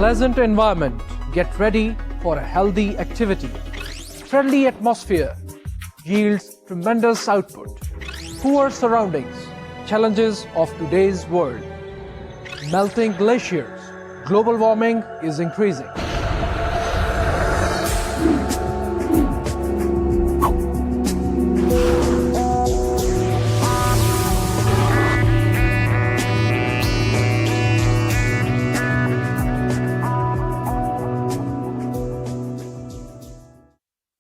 pleasant environment, get ready for a healthy activity. Friendly atmosphere yields tremendous output. Poor surroundings, challenges of today's world. Melting glaciers, global warming is increasing.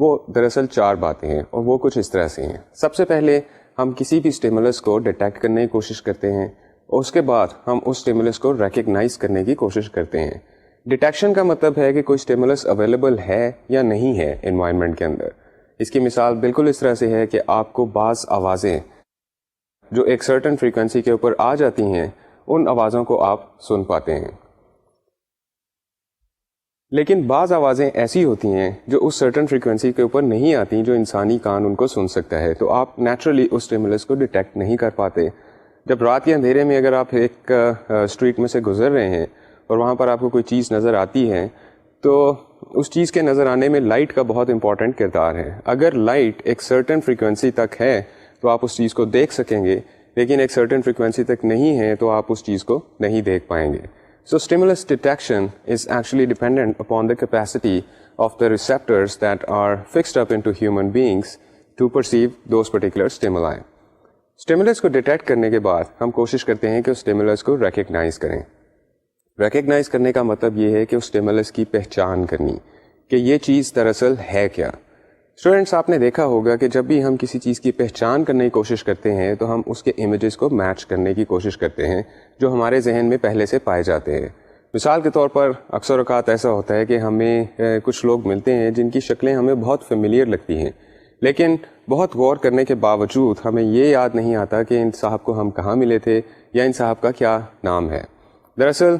وہ دراصل 4 باتیں ہیں اور وہ کچھ اس طرح سے ہیں. سب سے پہلے ہم کسی بھی اسٹیمولس کو ڈیٹیکٹ کرنے کی کوشش کرتے ہیں اور اس کے بعد ہم اس اسٹیمولس کو ریکگنائز کرنے کی کوشش کرتے ہیں. ڈیٹیکشن کا مطلب ہے کہ کوئی اسٹیمولس اویلیبل ہے یا نہیں ہے انوائرمنٹ کے اندر. اس کی مثال بالکل اس طرح سے ہے کہ آپ کو بعض آوازیں جو ایک سرٹن فریکوینسی کے اوپر آ جاتی ہیں ان آوازوں کو آپ سن پاتے ہیں. لیکن بعض آوازیں ایسی ہوتی ہیں جو اس سرٹن فریکوینسی کے اوپر نہیں آتی جو انسانی کان ان کو سن سکتا ہے, تو آپ نیچرلی اس اسٹیمولس کو ڈیٹیکٹ نہیں کر پاتے. جب رات کے اندھیرے میں اگر آپ ایک اسٹریٹ میں سے گزر رہے ہیں اور وہاں پر آپ کو کوئی چیز نظر آتی ہے تو اس چیز کے نظر آنے میں لائٹ کا بہت امپورٹنٹ کردار ہے. اگر لائٹ ایک سرٹن فریکوینسی تک ہے تو آپ اس چیز کو دیکھ سکیں گے, لیکن ایک سرٹن فریکوینسی تک نہیں ہے تو آپ اس چیز کو نہیں دیکھ پائیں گے. So stimulus detection is actually dependent upon the capacity of the receptors that are fixed up into human beings to perceive those particular stimuli. Stimulus کو ڈیٹیکٹ کرنے کے بعد ہم کوشش کرتے ہیں کہ اس stimulus کو ریکگنائز کریں. ریکگنائز کرنے کا مطلب یہ ہے کہ اس stimulus کی پہچان کرنی کہ یہ چیز دراصل ہے کیا. اسٹوڈینٹس, آپ نے دیکھا ہوگا کہ جب بھی ہم کسی چیز کی پہچان کرنے کی کوشش کرتے ہیں تو ہم اس کے امیجز کو میچ کرنے کی کوشش کرتے ہیں جو ہمارے ذہن میں پہلے سے پائے جاتے ہیں. مثال کے طور پر اکثر اوقات ایسا ہوتا ہے کہ ہمیں کچھ لوگ ملتے ہیں جن کی شکلیں ہمیں بہت فیملیئر لگتی ہیں, لیکن بہت غور کرنے کے باوجود ہمیں یہ یاد نہیں آتا کہ ان صاحب کو ہم کہاں ملے تھے یا ان صاحب کا کیا نام ہے. دراصل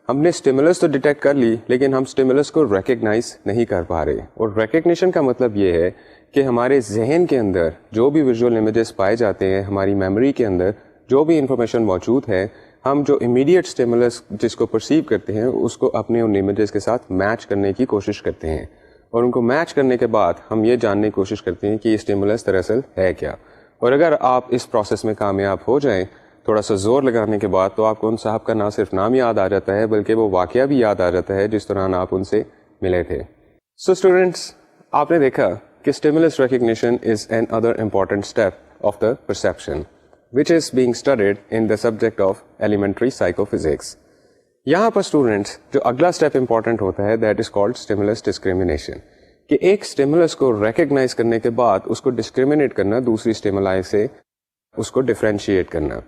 ہم نے اسٹیمولس تو ڈیٹیکٹ کر لی لیکن ہم اسٹیمولس کو ریکگنائز نہیں کر پا رہے. اور ریکگنیشن کا مطلب یہ ہے کہ ہمارے ذہن کے اندر جو بھی ویژول امیجز پائے جاتے ہیں, ہماری میموری کے اندر جو بھی انفارمیشن موجود ہے, ہم جو امیڈیٹ اسٹیمولس جس کو پرسیو کرتے ہیں اس کو اپنے ان امیجز کے ساتھ میچ کرنے کی کوشش کرتے ہیں, اور ان کو میچ کرنے کے بعد ہم یہ جاننے کی کوشش کرتے ہیں کہ یہ اسٹیمولس دراصل ہے کیا. اور اگر آپ اس پروسیس میں کامیاب ہو جائیں تھوڑا سا زور لگانے کے بعد, تو آپ کو ان صاحب کا نہ صرف نام یاد آ جاتا ہے بلکہ وہ واقعہ بھی یاد آ جاتا ہے جس دوران آپ ان سے ملے تھے. سو اسٹوڈینٹس, آپ نے دیکھا کہ stimulus recognition is another important step of the perception, which is being studied in the subject of elementary psychophysics. یہاں پر اسٹوڈینٹس جو اگلا اسٹیپ امپورٹنٹ ہوتا ہے that is called stimulus discrimination, کہ ایک اسٹیمولس کو ریکگنائز کرنے کے بعد اس کو ڈسکریمنیٹ کرنا دوسری اسٹیمولائی سے, اس کو ڈفرینشیٹ کرنا.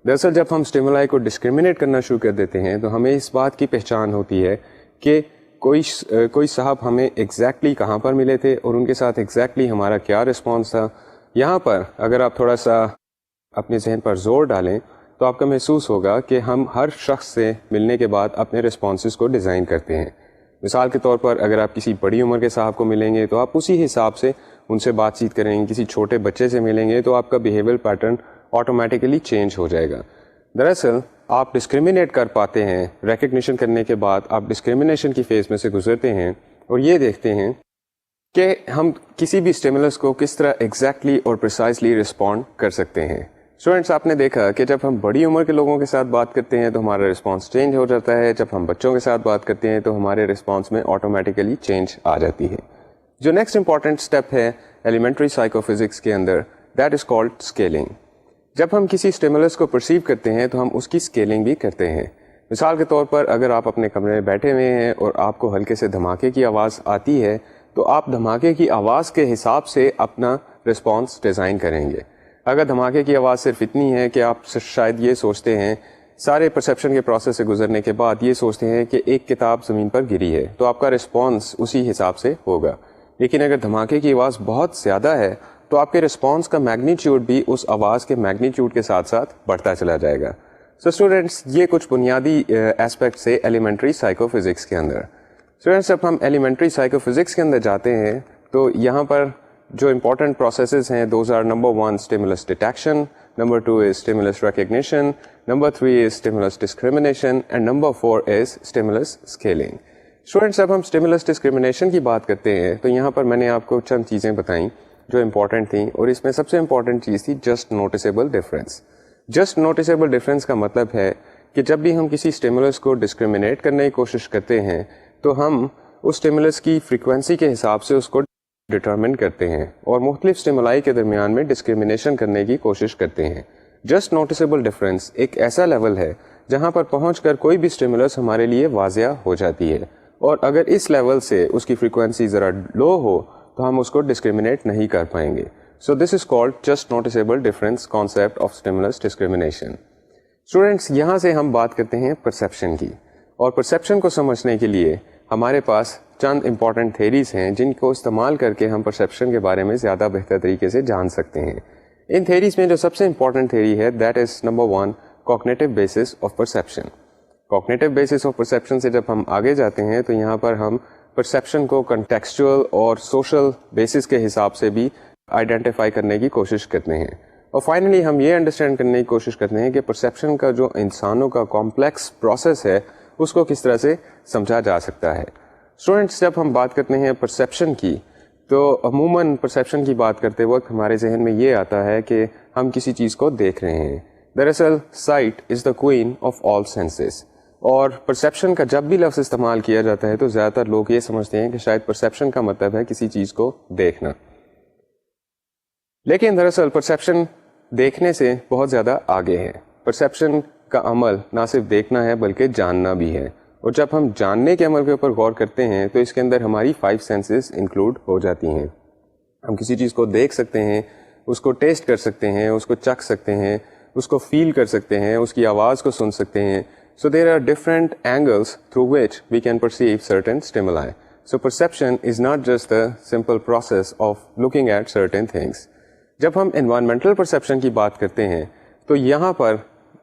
دراصل جب ہم اسٹیمولائی کو ڈسکریمنیٹ کرنا شروع کر دیتے ہیں تو ہمیں اس بات کی پہچان ہوتی ہے کہ کوئی صاحب ہمیں ایگزیکٹلی کہاں پر ملے تھے اور ان کے ساتھ ایگزیکٹلی ہمارا کیا رسپانس تھا. یہاں پر اگر آپ تھوڑا سا اپنے ذہن پر زور ڈالیں تو آپ کا محسوس ہوگا کہ ہم ہر شخص سے ملنے کے بعد اپنے رسپانسز کو ڈیزائن کرتے ہیں. مثال کے طور پر اگر آپ کسی بڑی عمر کے صاحب کو ملیں گے تو آپ اسی حساب سے ان سے بات چیت کریں گے, کسی چھوٹے بچے سے ملیں گے تو آپ کا بیہیویئر پیٹرن آٹومیٹیکلی چینج ہو جائے گا. دراصل آپ ڈسکریمنیٹ کر پاتے ہیں, ریکگنیشن کرنے کے بعد آپ ڈسکریمنیشن کی فیز میں سے گزرتے ہیں اور یہ دیکھتے ہیں کہ ہم کسی بھی اسٹیمولس کو کس طرح ایگزیکٹلی اور پریسائزلی رسپونڈ کر سکتے ہیں. اسٹوڈینٹس, آپ نے دیکھا کہ جب ہم بڑی عمر کے لوگوں کے ساتھ بات کرتے ہیں تو ہمارا رسپانس چینج ہو جاتا ہے, جب ہم بچوں کے ساتھ بات کرتے ہیں تو ہمارے رسپانس میں آٹومیٹیکلی چینج آ جاتی ہے. جو نیکسٹ امپورٹنٹ اسٹیپ ہے ایلیمنٹری سائیکو فزکس کے اندر دیٹ از کالڈ اسکیلنگ. جب ہم کسی اسٹیمولس کو پرسیو کرتے ہیں تو ہم اس کی اسکیلنگ بھی کرتے ہیں. مثال کے طور پر اگر آپ اپنے کمرے میں بیٹھے ہوئے ہیں اور آپ کو ہلکے سے دھماکے کی آواز آتی ہے تو آپ دھماکے کی آواز کے حساب سے اپنا رسپانس ڈیزائن کریں گے. اگر دھماکے کی آواز صرف اتنی ہے کہ آپ شاید یہ سوچتے ہیں سارے پرسیپشن کے پروسیس سے گزرنے کے بعد یہ سوچتے ہیں کہ ایک کتاب زمین پر گری ہے, تو آپ کا رسپانس اسی حساب سے ہوگا. لیکن اگر دھماکے کی آواز بہت زیادہ ہے تو آپ کے رسپانس کا میگنیچیوڈ بھی اس آواز کے میگنیچیوڈ کے ساتھ ساتھ بڑھتا چلا جائے گا. سو اسٹوڈینٹس, یہ کچھ بنیادی ایسپیکٹس ہے ایلیمنٹری سائیکو فزکس کے اندر. اسٹوڈینٹس, جب ہم ایلیمنٹری سائیکو فزکس کے اندر جاتے ہیں تو یہاں پر جو امپورٹنٹ پروسیسز ہیں those are number 1 stimulus detection, number 2 is stimulus recognition, number 3 is stimulus discrimination and number 4 is stimulus scaling. Students, جب ہم اسٹیمولس ڈسکریمنیشن کی بات کرتے ہیں تو یہاں پر میں نے آپ کو چند چیزیں بتائیں جو امپورٹنٹ تھیں, اور اس میں سب سے امپورٹنٹ چیز تھی just noticeable difference. Just noticeable difference کا مطلب ہے کہ جب بھی ہم کسی اسٹیمولس کو ڈسکریمنیٹ کرنے کی کوشش کرتے ہیں تو ہم اس اسٹیمولس کی فریکوینسی کے حساب سے اس کو ڈٹرمن کرتے ہیں اور مختلف اسٹیمولائی کے درمیان میں ڈسکریمنیشن کرنے کی کوشش کرتے ہیں. جسٹ نوٹیسیبل ڈفرینس ایک ایسا لیول ہے جہاں پر پہنچ کر کوئی بھی اسٹیمولس ہمارے لیے واضح ہو جاتی ہے, اور اگر اس لیول سے اس کی فریکوینسی ذرا لو ہو تو ہم اس کو ڈسکریمنیٹ نہیں کر پائیں گے. So this is called just noticeable difference concept of stimulus discrimination. Students یہاں سے ہم بات کرتے ہیں پرسیپشن کی, اور پرسیپشن کو سمجھنے کے لیے ہمارے پاس چند امپورٹنٹ تھیریز ہیں جن کو استعمال کر کے ہم پرسیپشن کے بارے میں زیادہ بہتر طریقے سے جان سکتے ہیں. ان تھیریز میں جو سب سے امپورٹنٹ تھیری ہے that is number 1 cognitive basis of perception. Cognitive basis of perception سے جب ہم آگے جاتے ہیں تو یہاں پر ہم پرسیپشن کو کنٹیکسچوئل اور سوشل بیسس کے حساب سے بھی آئیڈینٹیفائی کرنے کی کوشش کرتے ہیں. اور فائنلی ہم یہ انڈرسٹینڈ کرنے کی کوشش کرتے ہیں کہ پرسیپشن کا جو انسانوں کا کمپلیکس پروسیس ہے اس کو کس طرح سے سمجھا جا سکتا ہے. اسٹوڈینٹس جب ہم بات کرتے ہیں پرسیپشن کی تو عموماً پرسیپشن کی بات کرتے وقت ہمارے ذہن میں یہ آتا ہے کہ ہم کسی چیز کو دیکھ رہے ہیں. دراصل sight is the queen of all senses, اور پرسیپشن کا جب بھی لفظ استعمال کیا جاتا ہے تو زیادہ تر لوگ یہ سمجھتے ہیں کہ شاید پرسیپشن کا مطلب ہے کسی چیز کو دیکھنا, لیکن دراصل پرسیپشن دیکھنے سے بہت زیادہ آگے ہے. پرسیپشن کا عمل نہ صرف دیکھنا ہے بلکہ جاننا بھی ہے, اور جب ہم جاننے کے عمل کے اوپر غور کرتے ہیں تو اس کے اندر ہماری 5 سینسز انکلوڈ ہو جاتی ہیں. ہم کسی چیز کو دیکھ سکتے ہیں, اس کو ٹیسٹ کر سکتے ہیں, اس کو چکھ سکتے ہیں, اس کو فیل کر سکتے ہیں, اس کی آواز کو سن سکتے ہیں. So there are different angles through which we can perceive certain stimuli. So perception is not just the simple process of looking at certain things. جب ہم environmental perception کی بات کرتے ہیں تو یہاں پر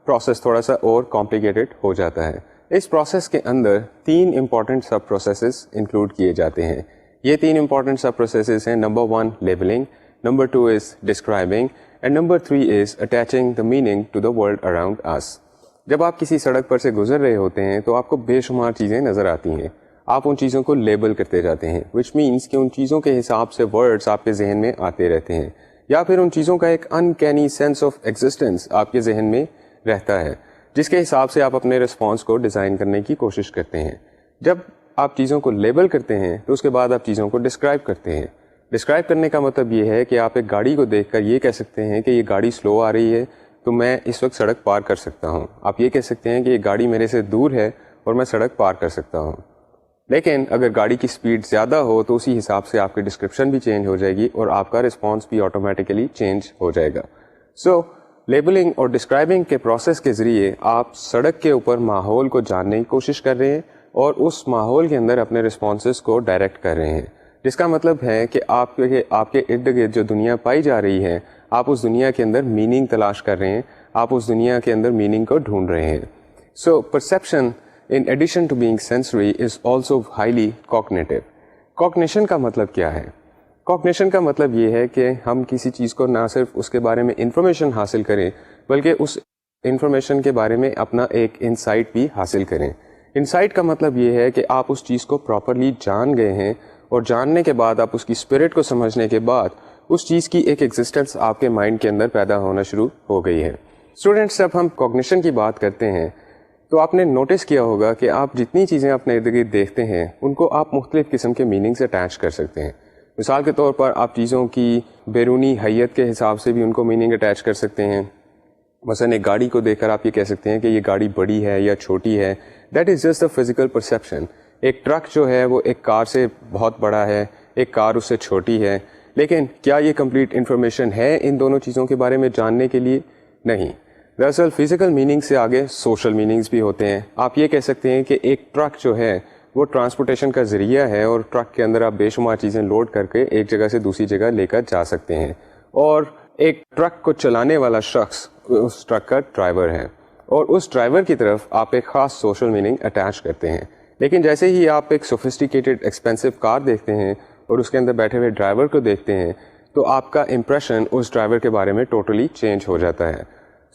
پروسیس تھوڑا سا اور کمپلیکیٹڈ ہو جاتا ہے. اس پروسیس کے اندر 3 امپورٹنٹ سب پروسیسز انکلوڈ کیے جاتے ہیں. یہ 3 امپورٹنٹ سب پروسیسز ہیں. Number 1 labelling, number 2 is describing, and number 3 is attaching the meaning to the world around us. جب آپ کسی سڑک پر سے گزر رہے ہوتے ہیں تو آپ کو بے شمار چیزیں نظر آتی ہیں. آپ ان چیزوں کو لیبل کرتے جاتے ہیں, وچ مینس کہ ان چیزوں کے حساب سے ورڈس آپ کے ذہن میں آتے رہتے ہیں, یا پھر ان چیزوں کا ایک انکینی سینس آف ایگزسٹنس آپ کے ذہن میں رہتا ہے جس کے حساب سے آپ اپنے رسپانس کو ڈیزائن کرنے کی کوشش کرتے ہیں. جب آپ چیزوں کو لیبل کرتے ہیں تو اس کے بعد آپ چیزوں کو ڈسکرائب کرتے ہیں. ڈسکرائب کرنے کا مطلب یہ ہے کہ آپ ایک گاڑی کو دیکھ کر یہ کہہ سکتے ہیں کہ یہ گاڑی سلو آ رہی ہے تو میں اس وقت سڑک پار کر سکتا ہوں. آپ یہ کہہ سکتے ہیں کہ یہ گاڑی میرے سے دور ہے اور میں سڑک پار کر سکتا ہوں. لیکن اگر گاڑی کی سپیڈ زیادہ ہو تو اسی حساب سے آپ کی ڈسکرپشن بھی چینج ہو جائے گی اور آپ کا رسپانس بھی آٹومیٹیکلی چینج ہو جائے گا. سو لیبلنگ اور ڈسکرائبنگ کے پروسیس کے ذریعے آپ سڑک کے اوپر ماحول کو جاننے کی کوشش کر رہے ہیں اور اس ماحول کے اندر اپنے رسپانسز کو ڈائریکٹ کر رہے ہیں, جس کا مطلب ہے کہ آپ کے ارد گرد جو دنیا پائی جا رہی ہے آپ اس دنیا کے اندر میننگ تلاش کر رہے ہیں, آپ اس دنیا کے اندر میننگ کو ڈھونڈ رہے ہیں. So perception in addition to being sensory is also highly cognitive. Cognition کا مطلب کیا ہے؟ کوگنیشن کا مطلب یہ ہے کہ ہم کسی چیز کو نہ صرف اس کے بارے میں انفارمیشن حاصل کریں بلکہ اس انفارمیشن کے بارے میں اپنا ایک انسائٹ بھی حاصل کریں. انسائٹ کا مطلب یہ ہے کہ آپ اس چیز کو پراپرلی جان گئے ہیں اور جاننے کے بعد آپ اس کی اسپرٹ کو سمجھنے کے بعد اس چیز کی ایک ایگزسٹنس آپ کے مائنڈ کے اندر پیدا ہونا شروع ہو گئی ہے. اسٹوڈینٹس جب ہم کوگنیشن کی بات کرتے ہیں تو آپ نے نوٹس کیا ہوگا کہ آپ جتنی چیزیں اپنے ارد گرد دیکھتے ہیں ان کو آپ مختلف قسم کے میننگ سے اٹیچ کر سکتے ہیں. مثال کے طور پر آپ چیزوں کی بیرونی حیت کے حساب سے بھی ان کو میننگ اٹیچ کر سکتے ہیں. مثلا ایک گاڑی کو دیکھ کر آپ یہ کہہ سکتے ہیں کہ یہ گاڑی بڑی ہے یا چھوٹی ہے. That is just a physical perception. ایک ٹرک جو ہے وہ ایک کار سے بہت بڑا ہے, ایک کار اس سے چھوٹی ہے, لیکن کیا یہ کمپلیٹ انفارمیشن ہے ان دونوں چیزوں کے بارے میں جاننے کے لیے؟ نہیں. دراصل فزیکل میننگ سے آگے سوشل میننگز بھی ہوتے ہیں. آپ یہ کہہ سکتے ہیں کہ ایک ٹرک جو ہے وہ ٹرانسپورٹیشن کا ذریعہ ہے اور ٹرک کے اندر آپ بے شمار چیزیں لوڈ کر کے ایک جگہ سے دوسری جگہ لے کر جا سکتے ہیں, اور ایک ٹرک کو چلانے والا شخص اس ٹرک کا ڈرائیور ہے, اور اس ڈرائیور کی طرف آپ ایک خاص سوشل میننگ اٹیچ کرتے ہیں. لیکن جیسے ہی آپ ایک سوفسٹیکیٹڈ ایکسپینسو کار دیکھتے ہیں اور اس کے اندر بیٹھے ہوئے ڈرائیور کو دیکھتے ہیں تو آپ کا امپریشن اس ڈرائیور کے بارے میں ٹوٹلی چینج ہو جاتا ہے.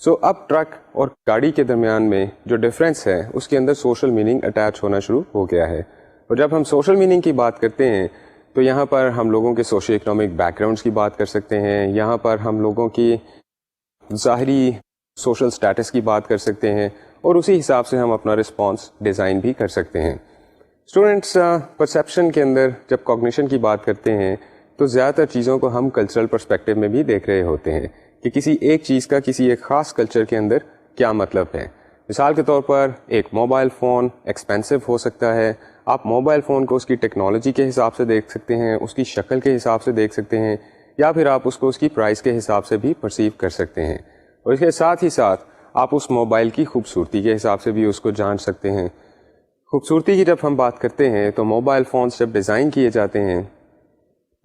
سو اب ٹرک اور گاڑی کے درمیان میں جو ڈفرینس ہے اس کے اندر سوشل میننگ اٹیچ ہونا شروع ہو گیا ہے. اور جب ہم سوشل میننگ کی بات کرتے ہیں تو یہاں پر ہم لوگوں کے سوشل اکنامک بیک گراؤنڈس کی بات کر سکتے ہیں, یہاں پر ہم لوگوں کی ظاہری سوشل سٹیٹس کی بات کر سکتے ہیں, اور اسی حساب سے ہم اپنا رسپانس ڈیزائن بھی کر سکتے ہیں. اسٹوڈینٹس پرسیپشن کے اندر جب کوگنیشن کی بات کرتے ہیں تو زیادہ تر چیزوں کو ہم کلچرل پرسپیکٹیو میں بھی دیکھ رہے ہوتے ہیں کہ کسی ایک چیز کا کسی ایک خاص کلچر کے اندر کیا مطلب ہے. مثال کے طور پر ایک موبائل فون ایکسپینسو ہو سکتا ہے, آپ موبائل فون کو اس کی ٹیکنالوجی کے حساب سے دیکھ سکتے ہیں, اس کی شکل کے حساب سے دیکھ سکتے ہیں, یا پھر آپ اس کو اس کی پرائس کے حساب سے بھی پرسیو کر سکتے ہیں. اور اس کے ساتھ ہی ساتھ آپ اس موبائل کی خوبصورتی کے حساب سے بھی اس کو جان سکتے ہیں. خوبصورتی کی جب ہم بات کرتے ہیں تو موبائل فونس جب ڈیزائن کیے جاتے ہیں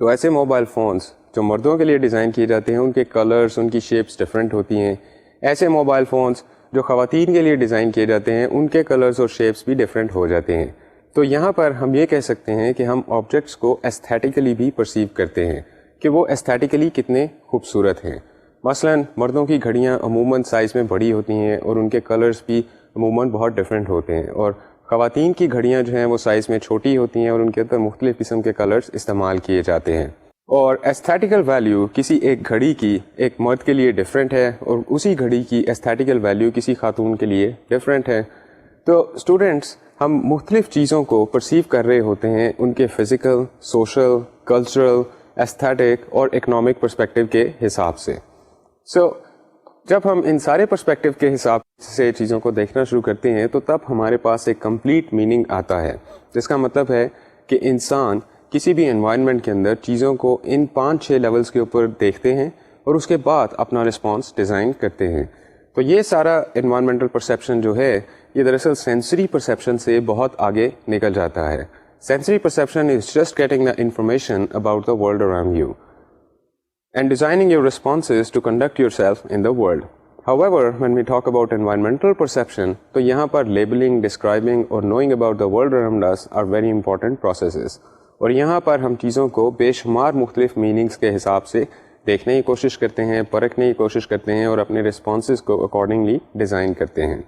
تو ایسے موبائل فونس جو مردوں کے لیے ڈیزائن کیے جاتے ہیں ان کے کلرز, ان کی شیپس ڈفرینٹ ہوتی ہیں. ایسے موبائل فونس جو خواتین کے لیے ڈیزائن کیے جاتے ہیں ان کے کلرز اور شیپس بھی ڈفرینٹ ہو جاتے ہیں. تو یہاں پر ہم یہ کہہ سکتے ہیں کہ ہم آبجیکٹس کو ایستھیٹیکلی بھی پرسیو کرتے ہیں کہ وہ ایستھیٹیکلی کتنے خوبصورت ہیں. مثلاً مردوں کی گھڑیاں عموماً سائز میں بڑی ہوتی ہیں اور ان کے کلرز بھی عموماً بہت ڈفرینٹ ہوتے ہیں, اور خواتین کی گھڑیاں جو ہیں وہ سائز میں چھوٹی ہوتی ہیں اور ان کے اندر مختلف قسم کے کلرز استعمال کیے جاتے ہیں. اور ایستھیٹیکل ویلیو کسی ایک گھڑی کی ایک مرد کے لیے ڈفرینٹ ہے اور اسی گھڑی کی ایستھیٹیکل ویلیو کسی خاتون کے لیے ڈفرینٹ ہے. تو اسٹوڈنٹس ہم مختلف چیزوں کو پرسیو کر رہے ہوتے ہیں ان کے فزیکل, سوشل, کلچرل, ایستھیٹک اور اکنامک پرسپیکٹیو کے حساب سے. جب ہم ان سارے پرسپیکٹیو کے حساب سے چیزوں کو دیکھنا شروع کرتے ہیں تو تب ہمارے پاس ایک کمپلیٹ میننگ آتا ہے, جس کا مطلب ہے کہ انسان کسی بھی انوائرمنٹ کے اندر چیزوں کو ان 5-6 لیولز کے اوپر دیکھتے ہیں اور اس کے بعد اپنا رسپانس ڈیزائن کرتے ہیں. تو یہ سارا انوائرمنٹل پرسیپشن جو ہے یہ دراصل سینسری پرسیپشن سے بہت آگے نکل جاتا ہے. Sensory perception is just getting the information about the world around you and designing your responses to conduct yourself in the world. However, when we talk about environmental perception, تو یہاں پر labeling, describing اور knowing about the world around us are very important processes. اور یہاں پر ہم چیزوں کو بے شمار مختلف میننگز کے حساب سے دیکھنے کی کوشش کرتے ہیں, پرکھنے کی کوشش کرتے ہیں اور اپنے responses کو accordingly ڈیزائن کرتے ہیں.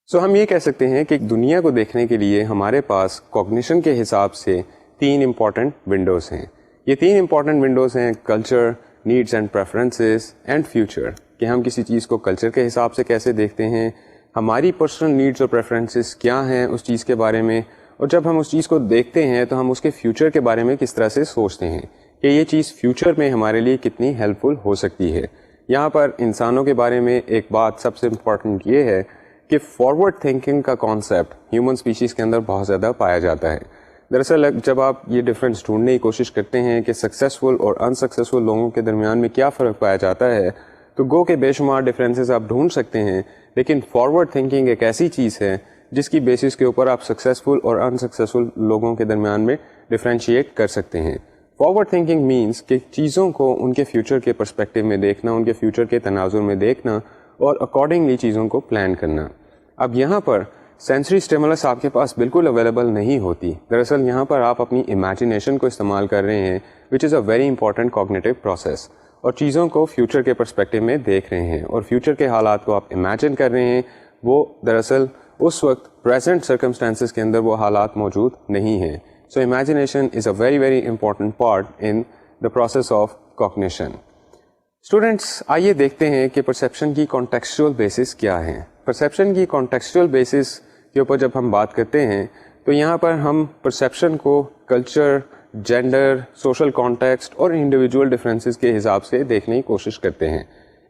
ہم یہ کہہ سکتے ہیں کہ دنیا کو دیکھنے کے لیے ہمارے پاس کوگنیشن کے حساب سے 3 امپورٹنٹ ونڈوز ہیں. یہ 3 امپورٹنٹ ونڈوز ہیں culture, needs and preferences and future, کہ ہم کسی چیز کو کلچر کے حساب سے کیسے دیکھتے ہیں, ہماری پرسنل نیڈس اور پریفرنسز کیا ہیں اس چیز کے بارے میں, اور جب ہم اس چیز کو دیکھتے ہیں تو ہم اس کے فیوچر کے بارے میں کس طرح سے سوچتے ہیں کہ یہ چیز فیوچر میں ہمارے لیے کتنی ہیلپ فل ہو سکتی ہے. یہاں پر انسانوں کے بارے میں ایک بات سب سے امپورٹنٹ یہ ہے کہ فارورڈ تھنکنگ کا کانسیپٹ ہیومن اسپیشیز کے اندر بہت زیادہ پایا جاتا ہے. دراصل جب آپ یہ ڈفرینس ڈھونڈنے کی کوشش کرتے ہیں کہ سکسیزفل اور انسکسیزفل لوگوں کے درمیان میں کیا فرق پایا جاتا ہے تو گو کے بے شمار ڈفرینسز آپ ڈھونڈ سکتے ہیں, لیکن فارورڈ تھنکنگ ایک ایسی چیز ہے جس کی بیسس کے اوپر آپ سکسیزفل اور انسکسیزفل لوگوں کے درمیان میں ڈفرینشیٹ کر سکتے ہیں. فارورڈ تھنکنگ مینس کہ چیزوں کو ان کے فیوچر کے پرسپیکٹیو میں دیکھنا, ان کے فیوچر کے تناظر میں دیکھنا اور اکارڈنگلی چیزوں کو پلان کرنا. اب یہاں پر سینسری اسٹیمولس آپ کے پاس بالکل اویلیبل نہیں ہوتی. دراصل یہاں پر آپ اپنی امیجنیشن کو استعمال کر رہے ہیں which is a very important cognitive process, اور چیزوں کو فیوچر کے پرسپیکٹیو میں دیکھ رہے ہیں اور فیوچر کے حالات کو آپ امیجن کر رہے ہیں. وہ دراصل اس وقت پریزنٹ سرکمسٹانسز کے اندر وہ حالات موجود نہیں ہیں. So imagination is a very very important part in the process of cognition. Students آئیے دیکھتے ہیں کہ پرسیپشن کی کانٹیکسچوئل بیسس کیا ہیں. پرسیپشن کی کانٹیکسچوئل بیسس کے اوپر جب ہم بات کرتے ہیں تو یہاں پر ہم پرسیپشن کو کلچر, جینڈر, سوشل کانٹیکسٹ اور انڈیویجول ڈفرینسز کے حساب سے دیکھنے کی کوشش کرتے ہیں.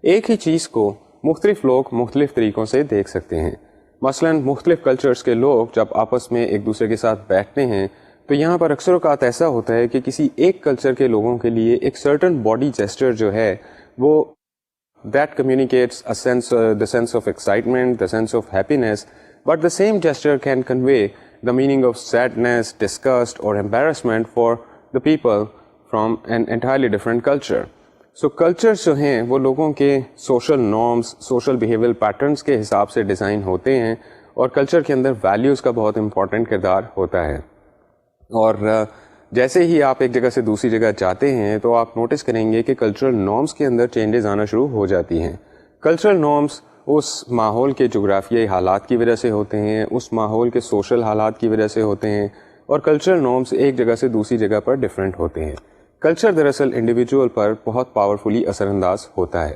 ایک ہی چیز کو مختلف لوگ مختلف طریقوں سے دیکھ سکتے ہیں. مثلاً مختلف کلچرز کے لوگ جب آپس میں ایک دوسرے کے ساتھ بیٹھتے ہیں تو یہاں پر اکثر اوقات ایسا ہوتا ہے کہ کسی ایک کلچر کے لوگوں کے لیے ایک سرٹن باڈی جیسچر جو ہے وہ that communicates the sense of excitement, the sense of happiness, but the same gesture can convey the meaning of sadness, disgust or embarrassment for the people from an entirely different culture. So cultures جو ہیں وہ لوگوں کے social norms, social behavioral patterns کے حساب سے design ہوتے ہیں, اور کلچر کے اندر values کا بہت امپورٹنٹ کردار ہوتا ہے. اور جیسے ہی آپ ایک جگہ سے دوسری جگہ جاتے ہیں تو آپ نوٹس کریں گے کہ کلچرل نارمس کے اندر چینجز آنا شروع ہو جاتی ہیں. کلچرل نارمس اس ماحول کے جغرافیائی حالات کی وجہ سے ہوتے ہیں, اس ماحول کے سوشل حالات کی وجہ سے ہوتے ہیں, اور کلچرل نارمس ایک جگہ سے دوسری جگہ پر ڈفرینٹ ہوتے ہیں. کلچر دراصل انڈیویجول پر بہت پاورفلی اثر انداز ہوتا ہے.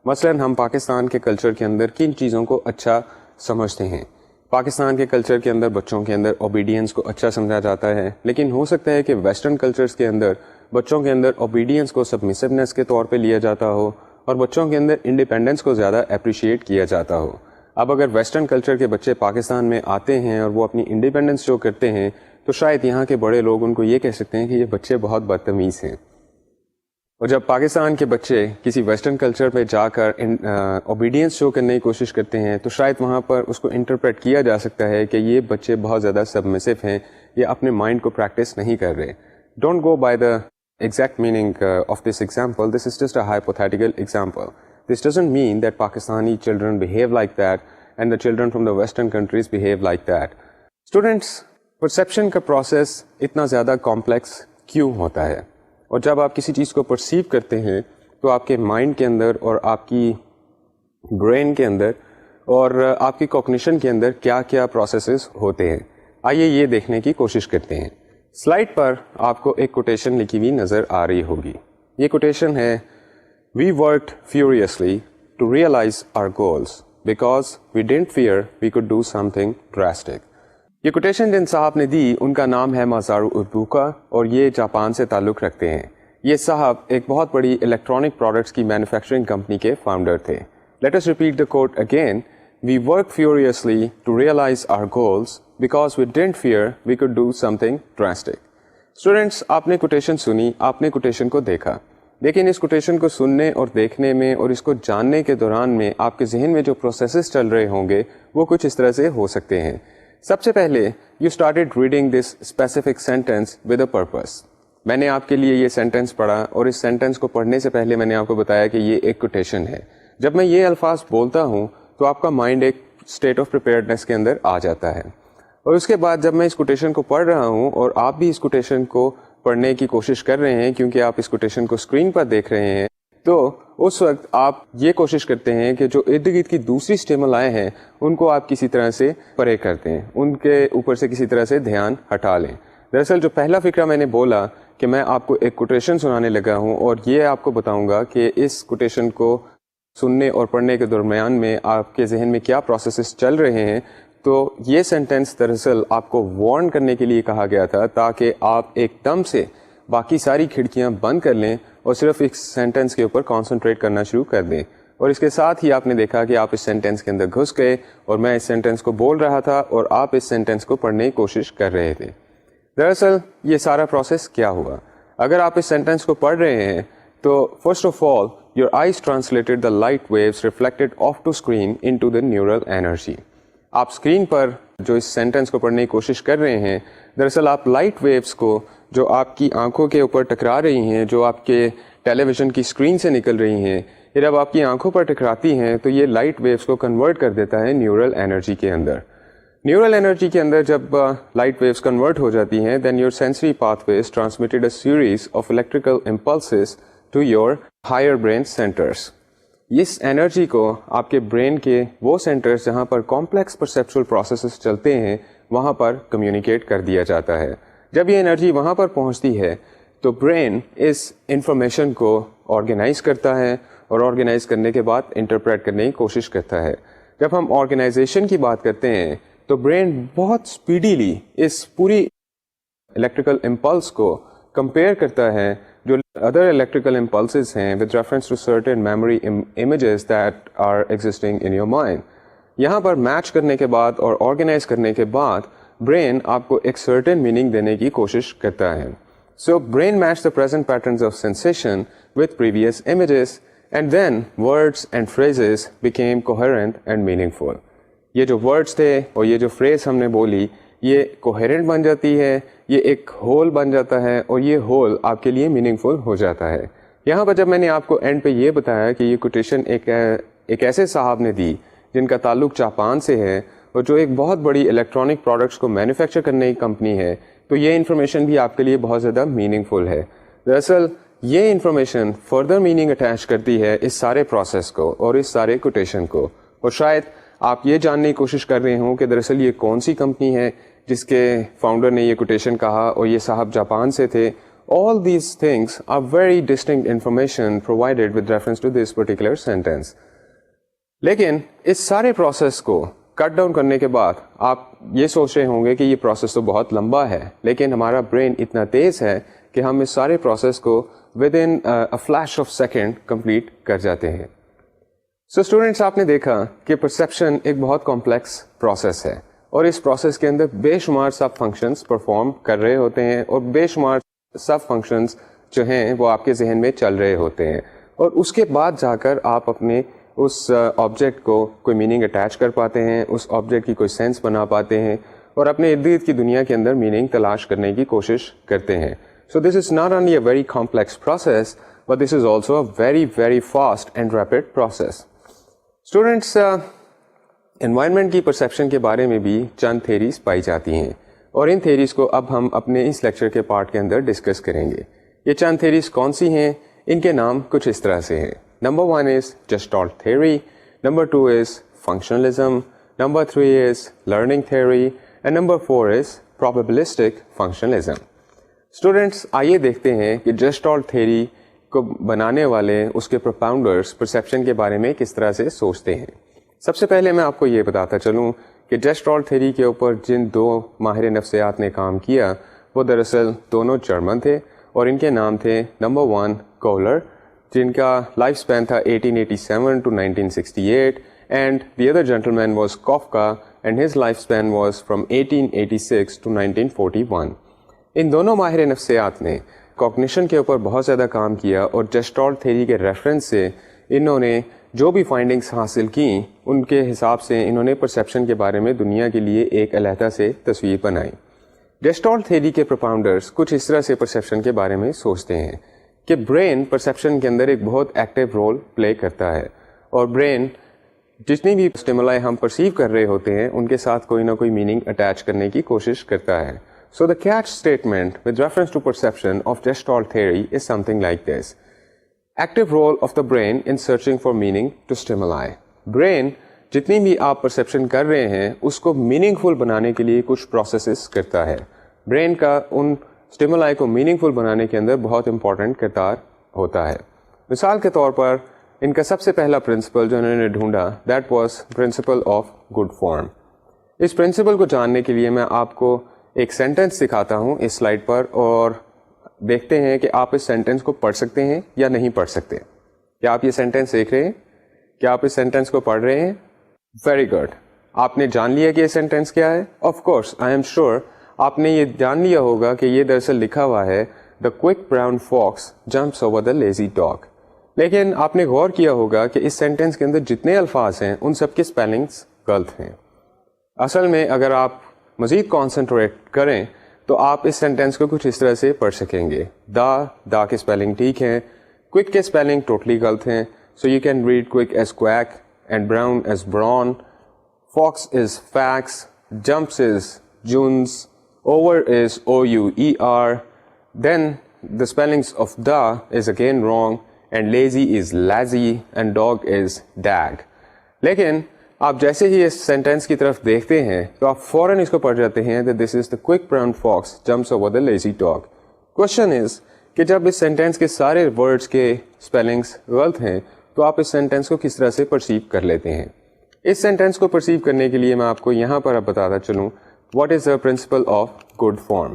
مثلاً ہم پاکستان کے کلچر کے اندر کن چیزوں کو اچھا سمجھتے ہیں. پاکستان کے کلچر کے اندر بچوں کے اندر اوبیڈینس کو اچھا سمجھا جاتا ہے, لیکن ہو سکتا ہے کہ ویسٹرن کلچرز کے اندر بچوں کے اندر اوبیڈینس کو سبمسیونیس کے طور پہ لیا جاتا ہو اور بچوں کے اندر انڈیپینڈنس کو زیادہ اپریشیٹ کیا جاتا ہو. اب اگر ویسٹرن کلچر کے بچے پاکستان میں آتے ہیں اور وہ اپنی انڈیپینڈنس شو کرتے ہیں تو شاید یہاں کے بڑے لوگ ان کو یہ کہہ سکتے ہیں کہ یہ بچے بہت بدتمیز ہیں. اور جب پاکستان کے بچے کسی ویسٹرن کلچر پہ جا کر اوبیڈینس شو کرنے کی کوشش کرتے ہیں تو شاید وہاں پر اس کو انٹرپریٹ کیا جا سکتا ہے کہ یہ بچے بہت زیادہ سبمسو ہیں, یہ اپنے مائنڈ کو پریکٹس نہیں کر رہے. Don't go by the exact meaning of this example. This is just a hypothetical example. This doesn't mean that Pakistani children behave like that and the children from the western countries behave like that. Students, perception کا process اتنا زیادہ complex کیوں ہوتا ہے؟ اور جب آپ کسی چیز کو پرسیو کرتے ہیں تو آپ کے مائنڈ کے اندر اور آپ کی برین کے اندر اور آپ کی کوگنیشن کے اندر کیا کیا پروسیسز ہوتے ہیں. آئیے یہ دیکھنے کی کوشش کرتے ہیں. سلائڈ پر آپ کو ایک کوٹیشن لکھی ہوئی نظر آ رہی ہوگی. یہ کوٹیشن ہے we worked furiously to realize our goals because we didn't fear we could do something drastic. یہ کوٹیشن جن صاحب نے دی ان کا نام ہے مازارو ایبوکا اور یہ جاپان سے تعلق رکھتے ہیں. یہ صاحب ایک بہت بڑی الیکٹرانک پروڈکٹس کی مینوفیکچرنگ کمپنی کے فاؤنڈر تھے. Let us repeat the quote again. We work furiously to realize our goals because we didn't fear we could do something drastic. Students, آپ نے کوٹیشن سنی, آپ نے کوٹیشن کو دیکھا, لیکن اس کوٹیشن کو سننے اور دیکھنے میں اور اس کو جاننے کے دوران میں آپ کے ذہن میں جو پروسیسز چل رہے ہوں گے وہ کچھ اس طرح سے ہو سکتے ہیں. سب سے پہلے you started reading this specific sentence with a purpose. میں نے آپ کے لیے یہ سینٹینس پڑھا اور اس سینٹینس کو پڑھنے سے پہلے میں نے آپ کو بتایا کہ یہ ایک کوٹیشن ہے. جب میں یہ الفاظ بولتا ہوں تو آپ کا مائنڈ ایک اسٹیٹ آف پریپیئرڈنیس کے اندر آ جاتا ہے. اور اس کے بعد جب میں اس کوٹیشن کو پڑھ رہا ہوں اور آپ بھی اس کوٹیشن کو پڑھنے کی کوشش کر رہے ہیں کیونکہ آپ اس کوٹیشن کو اسکرین پر دیکھ رہے ہیں, تو اس وقت آپ یہ کوشش کرتے ہیں کہ جو ارد گرد کی دوسری اسٹیمولائی ہیں ان کو آپ کسی طرح سے پرے کرتے ہیں, ان کے اوپر سے کسی طرح سے دھیان ہٹا لیں. دراصل جو پہلا فکرہ میں نے بولا کہ میں آپ کو ایک کوٹیشن سنانے لگا ہوں اور یہ آپ کو بتاؤں گا کہ اس کوٹیشن کو سننے اور پڑھنے کے درمیان میں آپ کے ذہن میں کیا پروسیسز چل رہے ہیں, تو یہ سینٹینس دراصل آپ کو وارن کرنے کے لیے کہا گیا تھا تاکہ آپ ایک دم سے باقی ساری کھڑکیاں بند کر لیں اور صرف ایک سینٹینس کے اوپر کانسنٹریٹ کرنا شروع کر دیں. اور اس کے ساتھ ہی آپ نے دیکھا کہ آپ اس سینٹینس کے اندر گھس گئے اور میں اس سینٹینس کو بول رہا تھا اور آپ اس سینٹینس کو پڑھنے کی کوشش کر رہے تھے. دراصل یہ سارا پروسیس کیا ہوا؟ اگر آپ اس سینٹینس کو پڑھ رہے ہیں تو first of all your eyes translated the light waves reflected off to screen into the neural energy. آپ اسکرین پر جو اس سینٹینس کو پڑھنے کی کوشش کر رہے ہیں دراصل آپ لائٹ ویوز کو جو آپ کی آنکھوں کے اوپر ٹکرا رہی ہیں, جو آپ کے ٹیلی ویژن کی اسکرین سے نکل رہی ہیں, یہ جب آپ کی آنکھوں پر ٹکراتی ہیں تو یہ لائٹ ویوز کو کنورٹ کر دیتا ہے نیورل انرجی کے اندر. نیورل انرجی کے اندر جب لائٹ ویوز کنورٹ ہو جاتی ہیں then your sensory pathways transmitted a series of electrical impulses to your higher brain centers. اس انرجی کو آپ کے برین کے وہ سینٹرز جہاں پر کمپلیکس پرسیپچول پروسیسز چلتے ہیں وہاں پر کمیونیکیٹ کر دیا جاتا ہے. جب یہ انرجی وہاں پر پہنچتی ہے تو برین اس انفارمیشن کو آرگنائز کرتا ہے اور آرگنائز کرنے کے بعد انٹرپریٹ کرنے کی کوشش کرتا ہے. جب ہم آرگنائزیشن کی بات کرتے ہیں تو برین بہت اسپیڈیلی اس پوری الیکٹریکل امپلس کو کمپیئر کرتا ہے جو ادر الیکٹریکل امپلسز ہیں with reference to certain memory images that are existing in your mind. یہاں پر میچ کرنے کے بعد اور آرگنائز کرنے کے بعد برین آپ کو ایک سرٹن میننگ دینے کی کوشش کرتا ہے. So brain matched the present patterns of sensation with previous images and then words and phrases became coherent and meaningful. یہ جو words تھے اور یہ جو phrase ہم نے بولی یہ کوہیرنٹ بن جاتی ہے, یہ ایک ہول بن جاتا ہے اور یہ ہول آپ کے لیے میننگ فل ہو جاتا ہے. یہاں پر جب میں نے آپ کو اینڈ پہ یہ بتایا کہ یہ کوٹیشن ایک ایسے صاحب نے دی جن کا تعلق جاپان سے ہے اور جو ایک بہت بڑی الیکٹرانک پروڈکٹس کو مینوفیکچر کرنے کی کمپنی ہے, تو یہ انفارمیشن بھی آپ کے لیے بہت زیادہ میننگ فل ہے. دراصل یہ انفارمیشن فردر میننگ اٹیچ کرتی ہے اس سارے پروسیس کو اور اس سارے کوٹیشن کو. اور شاید آپ یہ جاننے کی کوشش کر رہے ہوں کہ دراصل یہ کون سی کمپنی ہے جس کے فاؤنڈر نے یہ کوٹیشن کہا اور یہ صاحب جاپان سے تھے. All these things are very distinct information provided with reference to this particular sentence. لیکن اس سارے پروسیس کو کٹ ڈاؤن کرنے کے بعد آپ یہ سوچ رہے ہوں گے کہ یہ پروسیس تو بہت لمبا ہے, لیکن ہمارا برین اتنا تیز ہے کہ ہم اس سارے پروسیس کو within flash of second complete کر جاتے ہیں. سو اسٹوڈینٹس, آپ نے دیکھا کہ پرسیپشن ایک بہت کمپلیکس پروسیس ہے اور اس پروسیس کے اندر بے شمار سب فنکشنز پرفارم کر رہے ہوتے ہیں اور بے شمار سب فنکشنز جو ہیں وہ آپ کے ذہن میں چل رہے ہوتے ہیں, اور اس کے بعد جا کر آپ اپنے اس آبجیکٹ کو کوئی میننگ اٹیچ کر پاتے ہیں, اس آبجیکٹ کی کوئی سینس بنا پاتے ہیں اور اپنے ارد گرد کی دنیا کے اندر میننگ تلاش کرنے کی کوشش کرتے ہیں. So this is not only a very complex process but this is also a very very fast and rapid process. Students, environment کی پرسیپشن کے بارے میں بھی چند تھیریز پائی جاتی ہیں اور ان تھیریز کو اب ہم اپنے اس لیکچر کے پارٹ کے اندر ڈسکس کریں گے. یہ چند تھیریز کون سی ہیں؟ ان کے نام کچھ اس طرح سے ہیں. Number 1 is gestalt theory, number 2 is functionalism, number 3 is learning theory and number 4 is probabilistic functionalism. Students, آئیے دیکھتے ہیں کہ جسٹالٹ تھیوری کو بنانے والے, اس کے پروپاؤنڈرز پرسیپشن کے بارے میں کس طرح سے سوچتے ہیں. سب سے پہلے میں آپ کو یہ بتاتا چلوں کہ جسٹالٹ تھیوری کے اوپر جن 2 ماہر نفسیات نے کام کیا وہ دراصل دونوں جرمن تھے اور ان کے نام تھے نمبر 1 کوہلر, جن کا لائف اسپین تھا 1887 to 1968, and the other gentleman was Kafka and his life span was from 1886 to 1941. ان دونوں ماہر نفسیات نے کوگنیشن کے اوپر بہت زیادہ کام کیا اور جسٹالٹ تھیوری کے ریفرنس سے انہوں نے جو بھی فائنڈنگز حاصل کیں ان کے حساب سے انہوں نے پرسیپشن کے بارے میں دنیا کے لیے ایک علیحدہ سے تصویر بنائی. جسٹالٹ تھیوری کے پروپاؤنڈرز کچھ اس طرح سے پرسیپشن کے بارے میں سوچتے ہیں کہ برین پرسیپشن کے اندر ایک بہت ایکٹیو رول پلے کرتا ہے اور برین جتنی بھی اسٹیمولائی ہم پرسیو کر رہے ہوتے ہیں ان کے ساتھ کوئی نہ کوئی میننگ اٹیچ کرنے کی کوشش کرتا ہے. So the catch statement with reference to perception of Gestalt theory is something like this. Active role of the brain in searching for meaning to stimuli. Brain جتنی بھی آپ پرسیپشن کر رہے ہیں اس کو میننگ فل بنانے کے لیے کچھ پروسیسز کرتا ہے. برین کا ان اسٹیمولائی کو میننگ فل بنانے کے اندر بہت امپورٹنٹ کردار ہوتا ہے. مثال کے طور پر ان کا سب سے پہلا پرنسپل جو انہوں نے ڈھونڈا that was principle of good form. اس پرنسپل کو جاننے کے لیے میں آپ کو ایک سینٹینس دکھاتا ہوں اس سلائڈ پر اور دیکھتے ہیں کہ آپ اس سینٹینس کو پڑھ سکتے ہیں یا نہیں پڑھ سکتے. کیا آپ یہ سینٹینس دیکھ رہے ہیں؟ کیا آپ اس سینٹینس کو پڑھ رہے ہیں؟ Very good. آپ نے جان لیا کہ یہ سینٹینس کیا ہے؟ Of course I am sure آپ نے یہ جان لیا ہوگا کہ یہ دراصل لکھا ہوا ہے the quick brown fox jumps over the lazy dog. لیکن آپ نے غور کیا ہوگا کہ اس سینٹینس کے اندر جتنے الفاظ ہیں ان سب کے اسپیلنگس غلط ہیں. اصل میں اگر آپ مزید کانسنٹریٹ کریں تو آپ اس سینٹینس کو کچھ اس طرح سے پڑھ سکیں گے. دا کے اسپیلنگ ٹھیک ہیں, کوئک کے اسپیلنگ ٹوٹلی غلط ہیں. So you can read quick as quick and brown as brown, fox is fax, jumps is jones, over is O-U-E-R, then the spellings of da is again wrong and lazy is lazy and dog is dag. لیکن آپ جیسے ہی اس sentence کی طرف دیکھتے ہیں تو آپ فوراً اس کو پڑھ جاتے ہیں that this is the quick brown fox jumps over the lazy dog. Question is کہ جب اس سینٹینس کے سارے ورڈز کے اسپیلنگس غلط ہیں تو آپ اس سینٹینس کو کس طرح سے پرسیو کر لیتے ہیں. اس سینٹینس کو پرسیو کرنے کے لیے میں آپ کو یہاں پر اب بتاتا چلوں what is the principle of good form.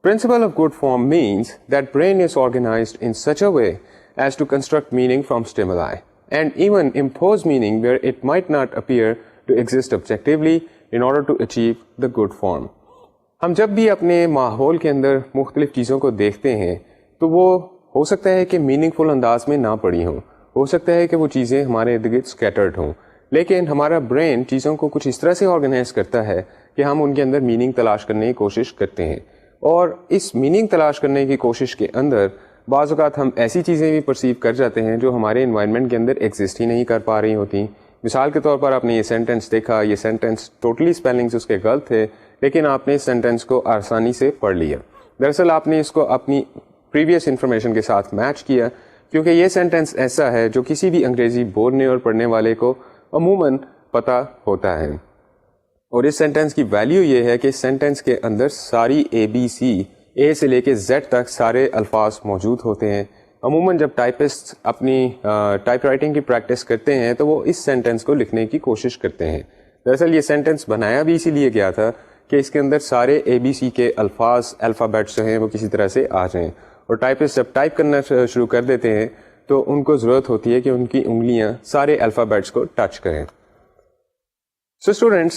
Principle of good form means that brain is organized in such a way as to construct meaning from stimuli and even impose meaning where it might not appear to exist objectively in order to achieve the good form. ہم جب بھی اپنے ماحول کے اندر مختلف چیزوں کو دیکھتے ہیں تو وہ ہو سکتا ہے کہ میننگ فل انداز میں نہ پڑھی ہوں, ہو سکتا ہے کہ وہ چیزیں ہمارے ارد گرد اسکیٹرڈ ہوں, لیکن ہمارا برین چیزوں کو کچھ اس طرح سے آرگنائز کرتا ہے کہ ہم ان کے اندر میننگ تلاش کرنے کی کوشش کرتے ہیں. اور اس میننگ تلاش کرنے کی کوشش کے اندر بعض اوقات ہم ایسی چیزیں بھی پرسیو کر جاتے ہیں جو ہمارے انوائرمنٹ کے اندر ایگزسٹ ہی نہیں کر پا رہی ہوتی. مثال کے طور پر آپ نے یہ سینٹینس دیکھا, یہ سینٹینس ٹوٹلی اسپیلنگس اس کے غلط تھے لیکن آپ نے اس سینٹینس کو آسانی سے پڑھ لیا. دراصل آپ نے اس کو اپنی پریویس انفارمیشن کے ساتھ میچ کیا کیونکہ یہ سینٹینس ایسا ہے جو کسی بھی انگریزی بولنے اور پڑھنے والے کو عموماً پتہ ہوتا ہے. اور اس سینٹینس کی ویلیو یہ ہے کہ اس سینٹینس کے اندر ساری اے بی سی, اے سے لے کے زیڈ تک سارے الفاظ موجود ہوتے ہیں. عموماً جب ٹائپسٹ اپنی ٹائپ رائٹنگ کی پریکٹس کرتے ہیں تو وہ اس سینٹینس کو لکھنے کی کوشش کرتے ہیں. دراصل یہ سینٹینس بنایا بھی اسی لیے گیا تھا کہ اس کے اندر سارے اے بی سی کے الفاظ, الفابیٹس جو ہیں وہ کسی طرح سے آ جائیں. اور ٹائپسٹ جب ٹائپ کرنا شروع کر دیتے ہیں تو ان کو ضرورت ہوتی ہے کہ ان کی انگلیاں سارے الفابیٹس کو ٹچ کریں. So students,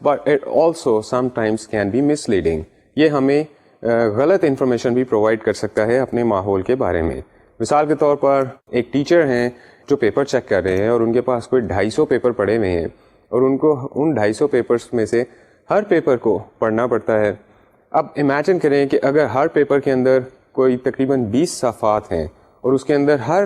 but it also sometimes can be misleading. یہ ہمیں غلط انفارمیشن بھی پرووائڈ کر سکتا ہے اپنے ماحول کے بارے میں. مثال کے طور پر ایک ٹیچر ہیں جو پیپر چیک کر رہے ہیں اور ان کے پاس کوئی 250 پیپر پڑے ہوئے ہیں اور ان کو ان 250 پیپرز میں سے ہر پیپر کو پڑھنا پڑتا ہے. اب امیجن کریں کہ اگر ہر پیپر کے اندر کوئی تقریباً 20 صفحات ہیں اور اس کے اندر ہر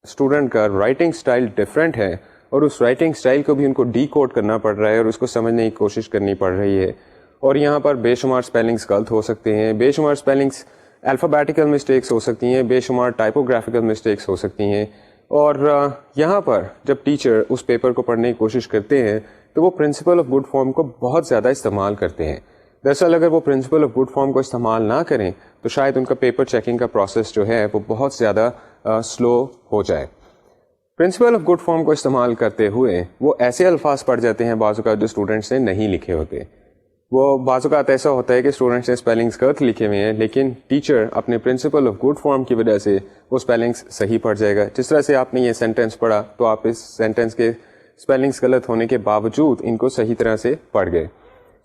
اسٹوڈنٹ کا رائٹنگ سٹائل ڈفرینٹ ہے اور اس رائٹنگ سٹائل کو بھی ان کو ڈی کوڈ کرنا پڑ رہا ہے اور اس کو سمجھنے کی کوشش کرنی پڑ رہی ہے, اور یہاں پر بے شمار اسپیلنگس غلط ہو سکتے ہیں, بے شمار اسپیلنگس الفابیٹیکل مسٹیکس ہو سکتی ہیں, بے شمار ٹائپوگرافیکل مسٹیکس ہو سکتی ہیں. اور یہاں پر جب ٹیچر اس پیپر کو پڑھنے کی کوشش کرتے ہیں تو وہ پرنسپل آف گڈ فارم کو بہت زیادہ استعمال کرتے ہیں. دراصل اگر وہ پرنسپل آف گڈ فارم کو استعمال نہ کریں تو شاید ان کا پیپر چیکنگ کا پروسیس جو ہے وہ بہت زیادہ سلو ہو جائے. پرنسپل آف گڈ فارم کو استعمال کرتے ہوئے وہ ایسے الفاظ پڑھ جاتے ہیں بعض اوقات جو اسٹوڈنٹس نے نہیں لکھے ہوتے. وہ بعض اوقات ایسا ہوتا ہے کہ اسٹوڈنٹس نے اسپیلنگس غلط لکھے ہوئے ہیں لیکن ٹیچر اپنے پرنسپل آف گڈ فارم کی وجہ سے وہ اسپیلنگس صحیح پڑھ جائے گا. جس طرح سے آپ نے یہ سینٹینس پڑھا تو آپ اس سینٹینس کے اسپیلنگس غلط ہونے کے باوجود ان کو صحیح طرح سے پڑھ گئے.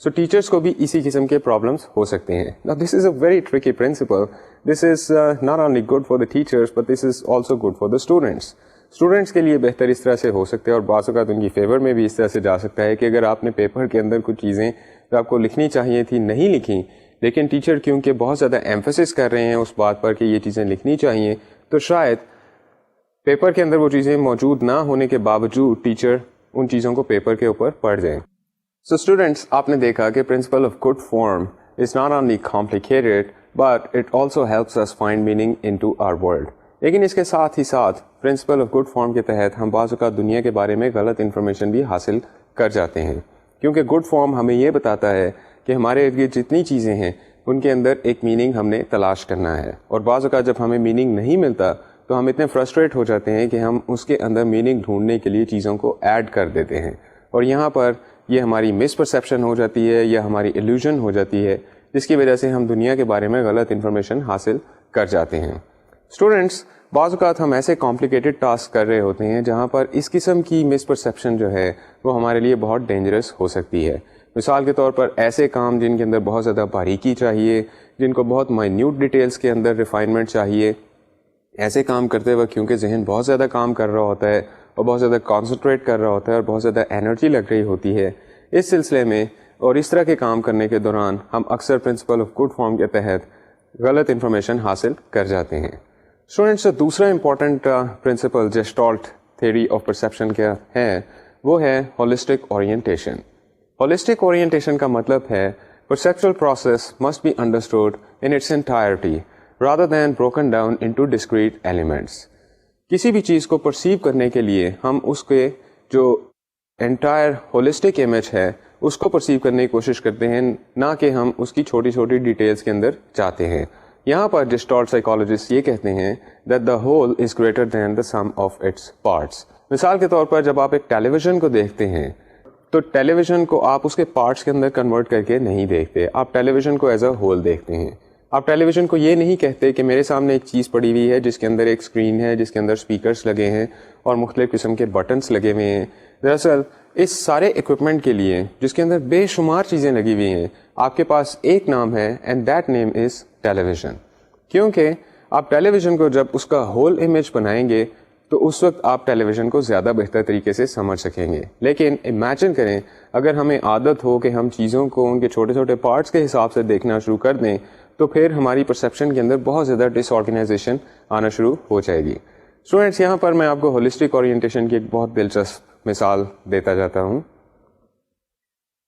سو ٹیچرس کو بھی اسی قسم کے پرابلمس ہو سکتے ہیں. Now this is a very tricky principle. This is not only good for the teachers but this is also good for the students. Students کے لیے بہتر اس طرح سے ہو سکتے ہیں اور بعض اوقات ان کی فیور میں بھی اس طرح سے جا سکتا ہے کہ اگر آپ نے پیپر کے اندر کچھ چیزیں جو آپ کو لکھنی چاہیے تھی نہیں لکھیں, لیکن ٹیچر کیونکہ بہت زیادہ ایمفسس کر رہے ہیں اس بات پر کہ یہ چیزیں لکھنی چاہیے تو شاید پیپر کے اندر وہ چیزیں موجود نہ ہونے کے باوجود ٹیچر ان چیزوں کو پیپر کے اوپر پڑھ جائیں. سو اسٹوڈینٹس, آپ نے دیکھا کہ principle of good form is not only complicated but it also helps us find meaning into our world. لیکن اس کے ساتھ ہی ساتھ پرنسپل آف گڈ فارم کے تحت ہم بعض اوقات دنیا کے بارے میں غلط انفارمیشن بھی حاصل کر جاتے ہیں, کیونکہ گڈ فارم ہمیں یہ بتاتا ہے کہ ہمارے ارد گرد جتنی چیزیں ہیں ان کے اندر ایک میننگ ہم نے تلاش کرنا ہے. اور بعض اوقات جب ہمیں میننگ نہیں ملتا تو ہم اتنے فرسٹریٹ ہو جاتے ہیں کہ ہم اس کے اندر میننگ ڈھونڈنے کے لیے چیزوں کو ایڈ کر دیتے ہیں, اور یہاں پر یہ ہماری مس پرسیپشن ہو جاتی ہے یا ہماری ایلیوژن ہو جاتی ہے, جس کی وجہ سے ہم دنیا کے بارے میں غلط انفارمیشن حاصل کر جاتے ہیں. اسٹوڈینٹس, بعض اوقات ہم ایسے کمپلیکیٹڈ ٹاسک کر رہے ہوتے ہیں جہاں پر اس قسم کی مس پرسیپشن جو ہے وہ ہمارے لیے بہت ڈینجرس ہو سکتی ہے. مثال کے طور پر ایسے کام جن کے اندر بہت زیادہ باریکی چاہیے, جن کو بہت مائنیوٹ ڈیٹیلز کے اندر ریفائنمنٹ چاہیے, ایسے کام کرتے وقت کیونکہ ذہن بہت زیادہ کام کر رہا ہوتا ہے اور بہت زیادہ کانسنٹریٹ کر رہا ہوتا ہے اور بہت زیادہ انرجی لگ رہی ہوتی ہے, اس سلسلے میں اور اس طرح کے کام کرنے کے دوران ہم اکثر پرنسپل آف گڈ فارم کے تحت غلط انفارمیشن حاصل کر جاتے ہیں. اسٹوڈینٹس, دوسرا important principle gestalt theory of perception کا ہے وہ ہے ہولسٹک اورینٹیشن. ہولسٹک اورینٹیشن کا مطلب ہے perceptual process must be understood in its entirety rather than broken down into discrete elements. کسی بھی چیز کو پرسیو کرنے کے لیے ہم اس کے جو انٹائر ہولسٹک امیج ہے اس کو پرسیو کرنے کی کوشش کرتے ہیں, نہ کہ ہم اس کی چھوٹی چھوٹی ڈیٹیلز کے اندر جاتے ہیں. یہاں پر جسٹالٹ سائیکالوجسٹ یہ کہتے ہیں that the whole is greater than the sum of its parts. مثال کے طور پر جب آپ ایک ٹیلی ویژن کو دیکھتے ہیں تو ٹیلی ویژن کو آپ اس کے پارٹس کے اندر کنورٹ کر کے نہیں دیکھتے, آپ ٹیلی ویژن کو ایز اے ہول دیکھتے ہیں. آپ ٹیلی ویژن کو یہ نہیں کہتے کہ میرے سامنے ایک چیز پڑی ہوئی ہے جس کے اندر ایک اسکرین ہے, جس کے اندر اسپیکرس لگے ہیں اور مختلف قسم کے بٹنس لگے ہوئے ہیں. دراصل اس سارے ایکوپمنٹ کے لیے جس کے اندر بے شمار چیزیں لگی ہوئی ہیں آپ کے پاس ایک نام ہے and that name is television. کیونکہ آپ ٹیلی ویژن کو جب اس کا ہول امیج بنائیں گے تو اس وقت آپ ٹیلی ویژن کو زیادہ بہتر طریقے سے سمجھ سکیں گے. لیکن امیجن کریں اگر ہمیں عادت ہو کہ ہم چیزوں کو ان کے چھوٹے چھوٹے پارٹس کے حساب سے دیکھنا شروع کر دیں تو پھر ہماری پرسیپشن کے اندر بہت زیادہ ڈس آرگنائزیشن آنا شروع ہو جائے گی. اسٹوڈینٹس, یہاں پر میں آپ کو ہولسٹک اورینٹیشن کی ایک بہت دلچسپ مثال دیتا جاتا ہوں.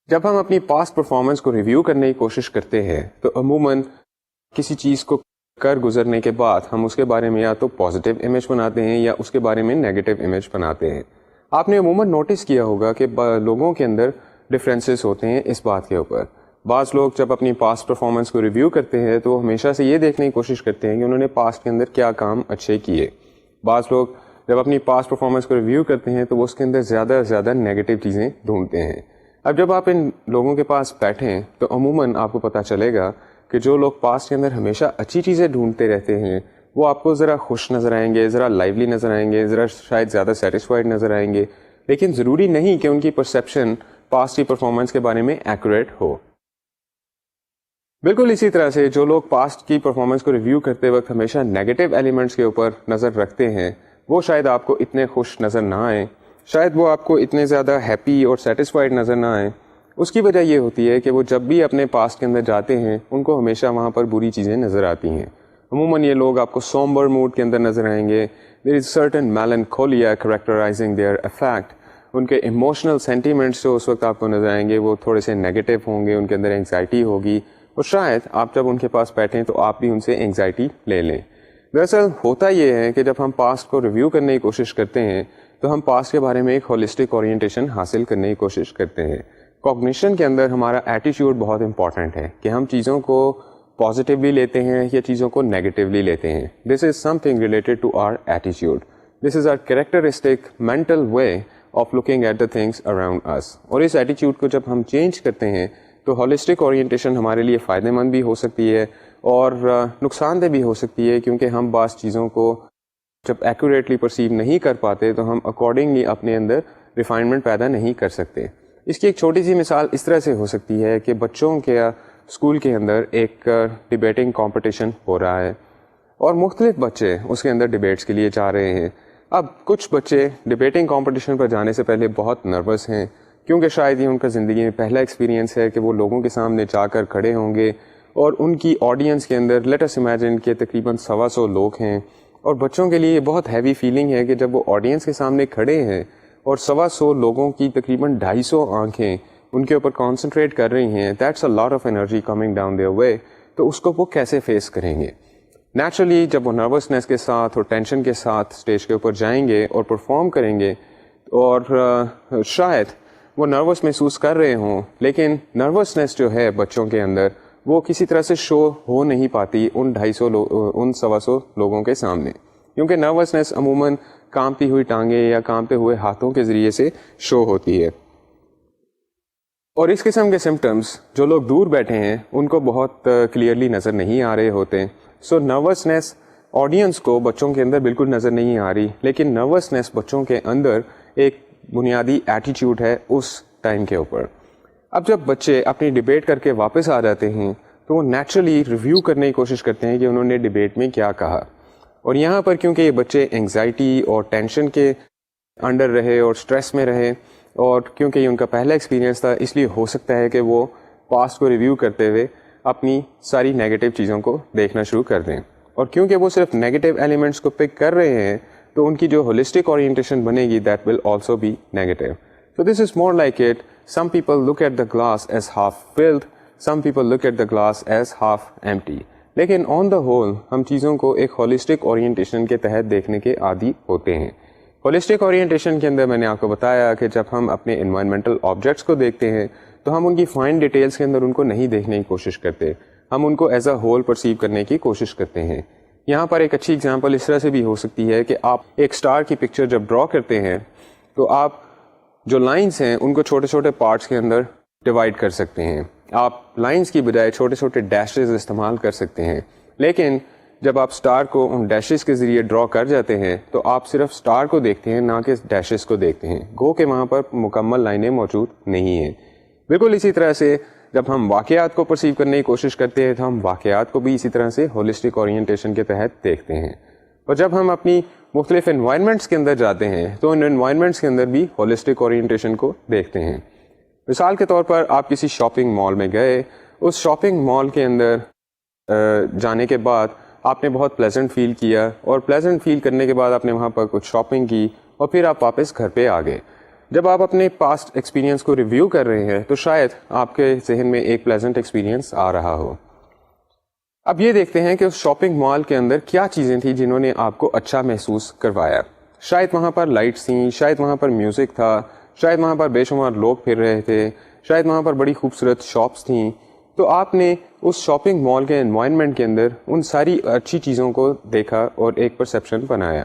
جب ہم اپنی پاسٹ پرفارمنس کو ریویو کرنے کی کوشش کرتے ہیں تو عموماً کسی چیز کو کر گزرنے کے بعد ہم اس کے بارے میں یا تو پازیٹیو امیج بناتے ہیں یا اس کے بارے میں نیگیٹو امیج بناتے ہیں. آپ نے عموماً نوٹس کیا ہوگا کہ لوگوں کے اندر ڈفرینسز ہوتے ہیں اس بات کے اوپر. بعض لوگ جب اپنی پاسٹ پرفارمنس کو ریویو کرتے ہیں تو وہ ہمیشہ سے یہ دیکھنے کی کوشش کرتے ہیں کہ انہوں نے پاسٹ کے اندر کیا کام اچھے کیے. بعض لوگ جب اپنی پاسٹ پرفارمنس کو ریویو کرتے ہیں تو وہ اس کے اندر زیادہ سے زیادہ نیگیٹو چیزیں ڈھونڈتے ہیں. اب جب آپ ان لوگوں کے پاس بیٹھیں تو عموماً آپ کو پتہ چلے گا کہ جو لوگ پاسٹ کے اندر ہمیشہ اچھی چیزیں ڈھونڈتے رہتے ہیں وہ آپ کو ذرا خوش نظر آئیں گے, ذرا لائیولی نظر آئیں گے, ذرا شاید زیادہ سیٹسفائڈ نظر آئیں گے, لیکن ضروری نہیں کہ ان کی پرسیپشن پاسٹ کی پرفارمنس کے بارے میں ایکوریٹ ہو. بالکل اسی طرح سے جو لوگ پاسٹ کی پرفارمنس کو ریویو کرتے وقت ہمیشہ نیگیٹو ایلیمنٹس کے اوپر نظر رکھتے ہیں, وہ شاید آپ کو اتنے خوش نظر نہ آئیں, شاید وہ آپ کو اتنے زیادہ ہیپی اور سیٹسفائڈ نظر نہ آئیں. اس کی وجہ یہ ہوتی ہے کہ وہ جب بھی اپنے پاسٹ کے اندر جاتے ہیں ان کو ہمیشہ وہاں پر بری چیزیں نظر آتی ہیں. عموماً یہ لوگ آپ کو سومبر موڈ کے اندر نظر آئیں گے. دیر is certain melancholia کریکٹرائزنگ their effect. ان کے ایموشنل سینٹیمنٹس جو اس وقت آپ کو نظر آئیں گے وہ تھوڑے سے نیگیٹو ہوں گے, ان کے اندر انگزائٹی ہوگی, اور شاید آپ جب ان کے پاس بیٹھیں تو آپ بھی ان سے انگزائٹی لے لیں. دراصل ہوتا یہ ہے کہ جب ہم پاسٹ کو ریویو کرنے کی کوشش کرتے ہیں تو ہم پاسٹ کے بارے میں ایک ہولسٹک اورینٹیشن حاصل کرنے کی کوشش کرتے ہیں. کوگنیشن کے اندر ہمارا ایٹیٹیوڈ بہت امپورٹنٹ ہے کہ ہم چیزوں کو پازیٹیولی لیتے ہیں یا چیزوں کو نیگیٹیولی لیتے ہیں. This is something related to our attitude. This is our characteristic mental way of looking at the things around us. اور اس ایٹیٹیوڈ کو جب ہم چینج کرتے ہیں تو ہولسٹک اورینٹیشن ہمارے لیے فائدہ مند بھی ہو سکتی ہے اور نقصان دہ بھی ہو سکتی ہے, کیونکہ ہم بعض چیزوں کو جب ایکوریٹلی پرسیو نہیں کر پاتے تو ہم اکارڈنگلی اپنے اندر ریفائنمنٹ پیدا نہیں کر سکتے. اس کی ایک چھوٹی سی مثال اس طرح سے ہو سکتی ہے کہ بچوں کے اسکول کے اندر ایک ڈبیٹنگ کمپٹیشن ہو رہا ہے اور مختلف بچے اس کے اندر ڈبیٹس کے لیے جا رہے ہیں. اب کچھ بچے ڈبیٹنگ کمپٹیشن پر جانے سے پہلے بہت نروس ہیں, کیونکہ شاید یہ ان کا زندگی میں پہلا ایکسپیرینس ہے کہ وہ لوگوں کے سامنے جا کر کھڑے ہوں گے اور ان کی آڈینس کے اندر لیٹ اس امیجن کہ تقریباً 125 لوگ ہیں. اور بچوں کے لیے یہ بہت ہیوی فیلنگ ہے کہ جب وہ آڈینس کے سامنے کھڑے ہیں اور 125 لوگوں کی تقریباً 250 آنکھیں ان کے اوپر کانسنٹریٹ کر رہی ہیں, that's a lot of energy coming down their way. تو اس کو وہ کیسے فیس کریں گے؟ نیچرلی جب وہ نروسنس کے ساتھ اور ٹینشن کے ساتھ اسٹیج کے اوپر جائیں گے اور پرفارم کریں گے, اور شاید وہ نروس محسوس کر رہے ہوں, لیکن نروسنس جو ہے بچوں کے اندر وہ کسی طرح سے شو ہو نہیں پاتی ان 125 لوگوں کے سامنے, کیونکہ نروسنس عموماً کانپتی ہوئی ٹانگیں یا کانپتے ہوئے ہاتھوں کے ذریعے سے شو ہوتی ہے. اور اس قسم کے سمٹمز جو لوگ دور بیٹھے ہیں ان کو بہت کلیئرلی نظر نہیں آ رہے ہوتے. سو نروسنس آڈینس کو بچوں کے اندر بالکل نظر نہیں آ رہی, لیکن نروسنس بچوں کے اندر ایک بنیادی ایٹیٹیوڈ ہے اس ٹائم کے اوپر. اب جب بچے اپنی ڈبیٹ کر کے واپس آ جاتے ہیں تو وہ نیچرلی ریویو کرنے کی کوشش کرتے ہیں کہ انہوں نے ڈبیٹ میں کیا کہا. اور یہاں پر کیونکہ یہ بچے انگزائٹی اور ٹینشن کے انڈر رہے اور اسٹریس میں رہے, اور کیونکہ یہ ان کا پہلا ایکسپیرینس تھا, اس لیے ہو سکتا ہے کہ وہ پاسٹ کو ریویو کرتے ہوئے اپنی ساری نیگیٹو چیزوں کو دیکھنا شروع کر دیں. اور کیونکہ وہ صرف نیگیٹو ایلیمنٹس کو پک کر رہے ہیں تو ان کی جو ہولسٹک اورینٹیشن بنے گی that will also be negative. So this is more like it. Some people look at the glass as half filled, some people look at the glass as half empty. لیکن آن the whole ہم چیزوں کو ایک holistic orientation کے تحت دیکھنے کے عادی ہوتے ہیں. ہولسٹک اورینٹیشن کے اندر میں نے آپ کو بتایا کہ جب ہم اپنے انوائرمنٹل آبجیکٹس کو دیکھتے ہیں تو ہم ان کی فائن ڈیٹیلس کے اندر ان کو نہیں دیکھنے کی کوشش کرتے, ہم ان کو ایز اے ہول پرسیو کرنے کی کوشش کرتے ہیں. یہاں پر ایک اچھی اگزامپل اس طرح سے بھی ہو سکتی ہے کہ آپ ایک اسٹار کی پکچر جب ڈرا کرتے ہیں تو آپ جو لائنس ہیں ان کو چھوٹے چھوٹے پارٹس کے اندر ڈیوائڈ کر سکتے ہیں. آپ لائنس کی بجائے چھوٹے چھوٹے ڈیشز استعمال کر سکتے ہیں, لیکن جب آپ اسٹار کو ان ڈیشز کے ذریعے ڈرا کر جاتے ہیں تو آپ صرف اسٹار کو دیکھتے ہیں, نہ کہ ڈیشز کو دیکھتے ہیں, گو کہ وہاں پر مکمل لائنیں موجود نہیں ہیں. بالکل اسی طرح سے جب ہم واقعات کو پرسیو کرنے کی کوشش کرتے ہیں تو ہم واقعات کو بھی اسی طرح سے ہولسٹک اورینٹیشن کے تحت دیکھتے ہیں. اور جب ہم اپنی مختلف انوائرمنٹس کے اندر جاتے ہیں تو ان انوائرمنٹس کے اندر بھی ہولسٹک اورینٹیشن کو دیکھتے ہیں. مثال کے طور پر آپ کسی شاپنگ مال میں گئے, اس شاپنگ مال کے اندر جانے کے بعد آپ نے بہت پلیزنٹ فیل کیا, اور پلیزنٹ فیل کرنے کے بعد آپ نے وہاں پر کچھ شاپنگ کی اور پھر آپ واپس گھر پہ آ گئے. جب آپ اپنے پاسٹ ایکسپیرینس کو ریویو کر رہے ہیں تو شاید آپ کے ذہن میں ایک پلیزنٹ ایکسپیرینس آ رہا ہو. اب یہ دیکھتے ہیں کہ اس شاپنگ مال کے اندر کیا چیزیں تھیں جنہوں نے آپ کو اچھا محسوس کروایا. شاید وہاں پر لائٹس تھیں, شاید وہاں پر میوزک تھا, شاید وہاں پر بے شمار لوگ پھر رہے تھے, شاید وہاں پر بڑی خوبصورت شاپس تھیں. تو آپ نے اس شاپنگ مال کے انوائرمنٹ کے اندر ان ساری اچھی چیزوں کو دیکھا اور ایک پرسیپشن بنایا.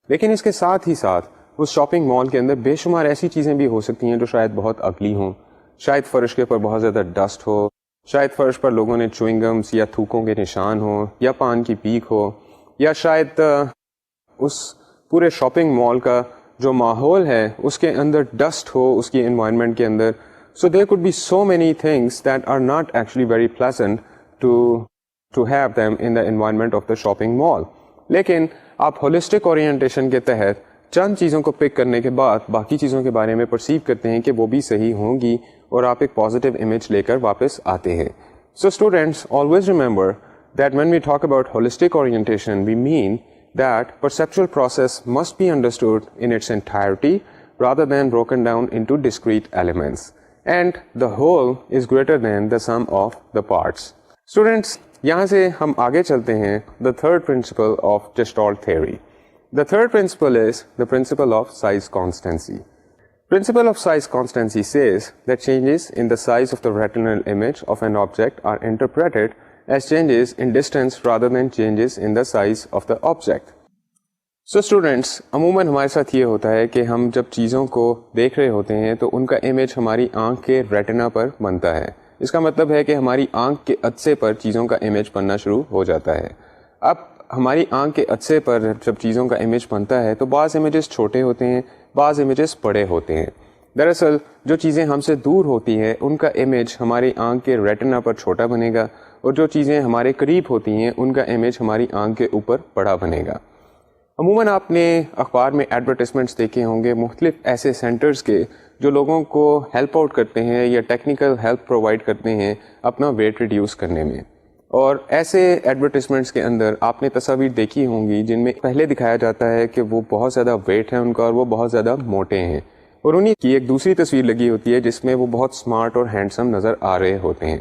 لیکن اس کے ساتھ ہی ساتھ اس شاپنگ مال کے اندر بے شمار ایسی چیزیں بھی ہو سکتی ہیں جو شاید بہت اگلی ہوں. شاید فرش کے اوپر بہت زیادہ ڈسٹ ہو, شاید فرش پر لوگوں نے چوئنگ گمس یا تھوکوں کے نشان ہوں, یا پان کی پیک ہو, یا شاید اس پورے شاپنگ مال کا جو ماحول ہے اس کے اندر ڈسٹ ہو اس کی انوائرمنٹ کے اندر. So there could be so many things that are not actually very pleasant to have them in the environment of the shopping mall. لیکن آپ ہولسٹک اورینٹیشن کے تحت چند چیزوں کو پک کرنے کے بعد باقی چیزوں کے بارے میں پرسیو کرتے ہیں کہ وہ بھی صحیح ہوں گی اور آپ ایک پازیٹیو امیج لے کر واپس آتے ہیں. So students always remember that when we talk about holistic orientation, we mean that perceptual process must be understood in its entirety rather than broken down into discrete elements. And the whole is greater than the sum of the parts. Students, یہاں سے ہم آگے چلتے ہیں the third principle of Gestalt theory. The third principle is the principle of size constancy. Principle of size constancy says that changes in the size of the retinal image of an object are interpreted as changes in distance rather than changes in the size of the object. So students, عموماً ہمارے ساتھ یہ ہوتا ہے کہ ہم جب چیزوں کو دیکھ رہے ہوتے ہیں تو ان کا امیج ہماری آنکھ کے ریٹنا پر بنتا ہے. اس کا مطلب ہے کہ ہماری آنکھ کے عدسے پر چیزوں کا امیج بننا شروع ہو جاتا ہے. اب ہماری آنکھ کے عدسے پر جب چیزوں کا امیج بنتا ہے تو بعض امیجز چھوٹے ہوتے ہیں, بعض امیجز بڑے ہوتے ہیں. دراصل جو چیزیں ہم سے دور ہوتی ہیں ان کا امیج ہماری آنکھ کے ریٹنا پر چھوٹا بنے گا, اور جو چیزیں ہمارے قریب ہوتی ہیں ان کا امیج ہماری آنکھ کے اوپر بڑا بنے گا. عموماً آپ نے اخبار میں ایڈورٹیزمنٹس دیکھے ہوں گے مختلف ایسے سینٹرز کے جو لوگوں کو ہیلپ آؤٹ کرتے ہیں یا ٹیکنیکل ہیلپ پرووائڈ کرتے ہیں اپنا ویٹ ریڈیوس کرنے میں. اور ایسے ایڈورٹیزمنٹس کے اندر آپ نے تصاویر دیکھی ہوں گی جن میں پہلے دکھایا جاتا ہے کہ وہ بہت زیادہ ویٹ ہے ان کا اور وہ بہت زیادہ موٹے ہیں, اور انہیں کی ایک دوسری تصویر لگی ہوتی ہے جس میں وہ بہت اسمارٹ اور ہینڈسم نظر آ رہے ہوتے ہیں.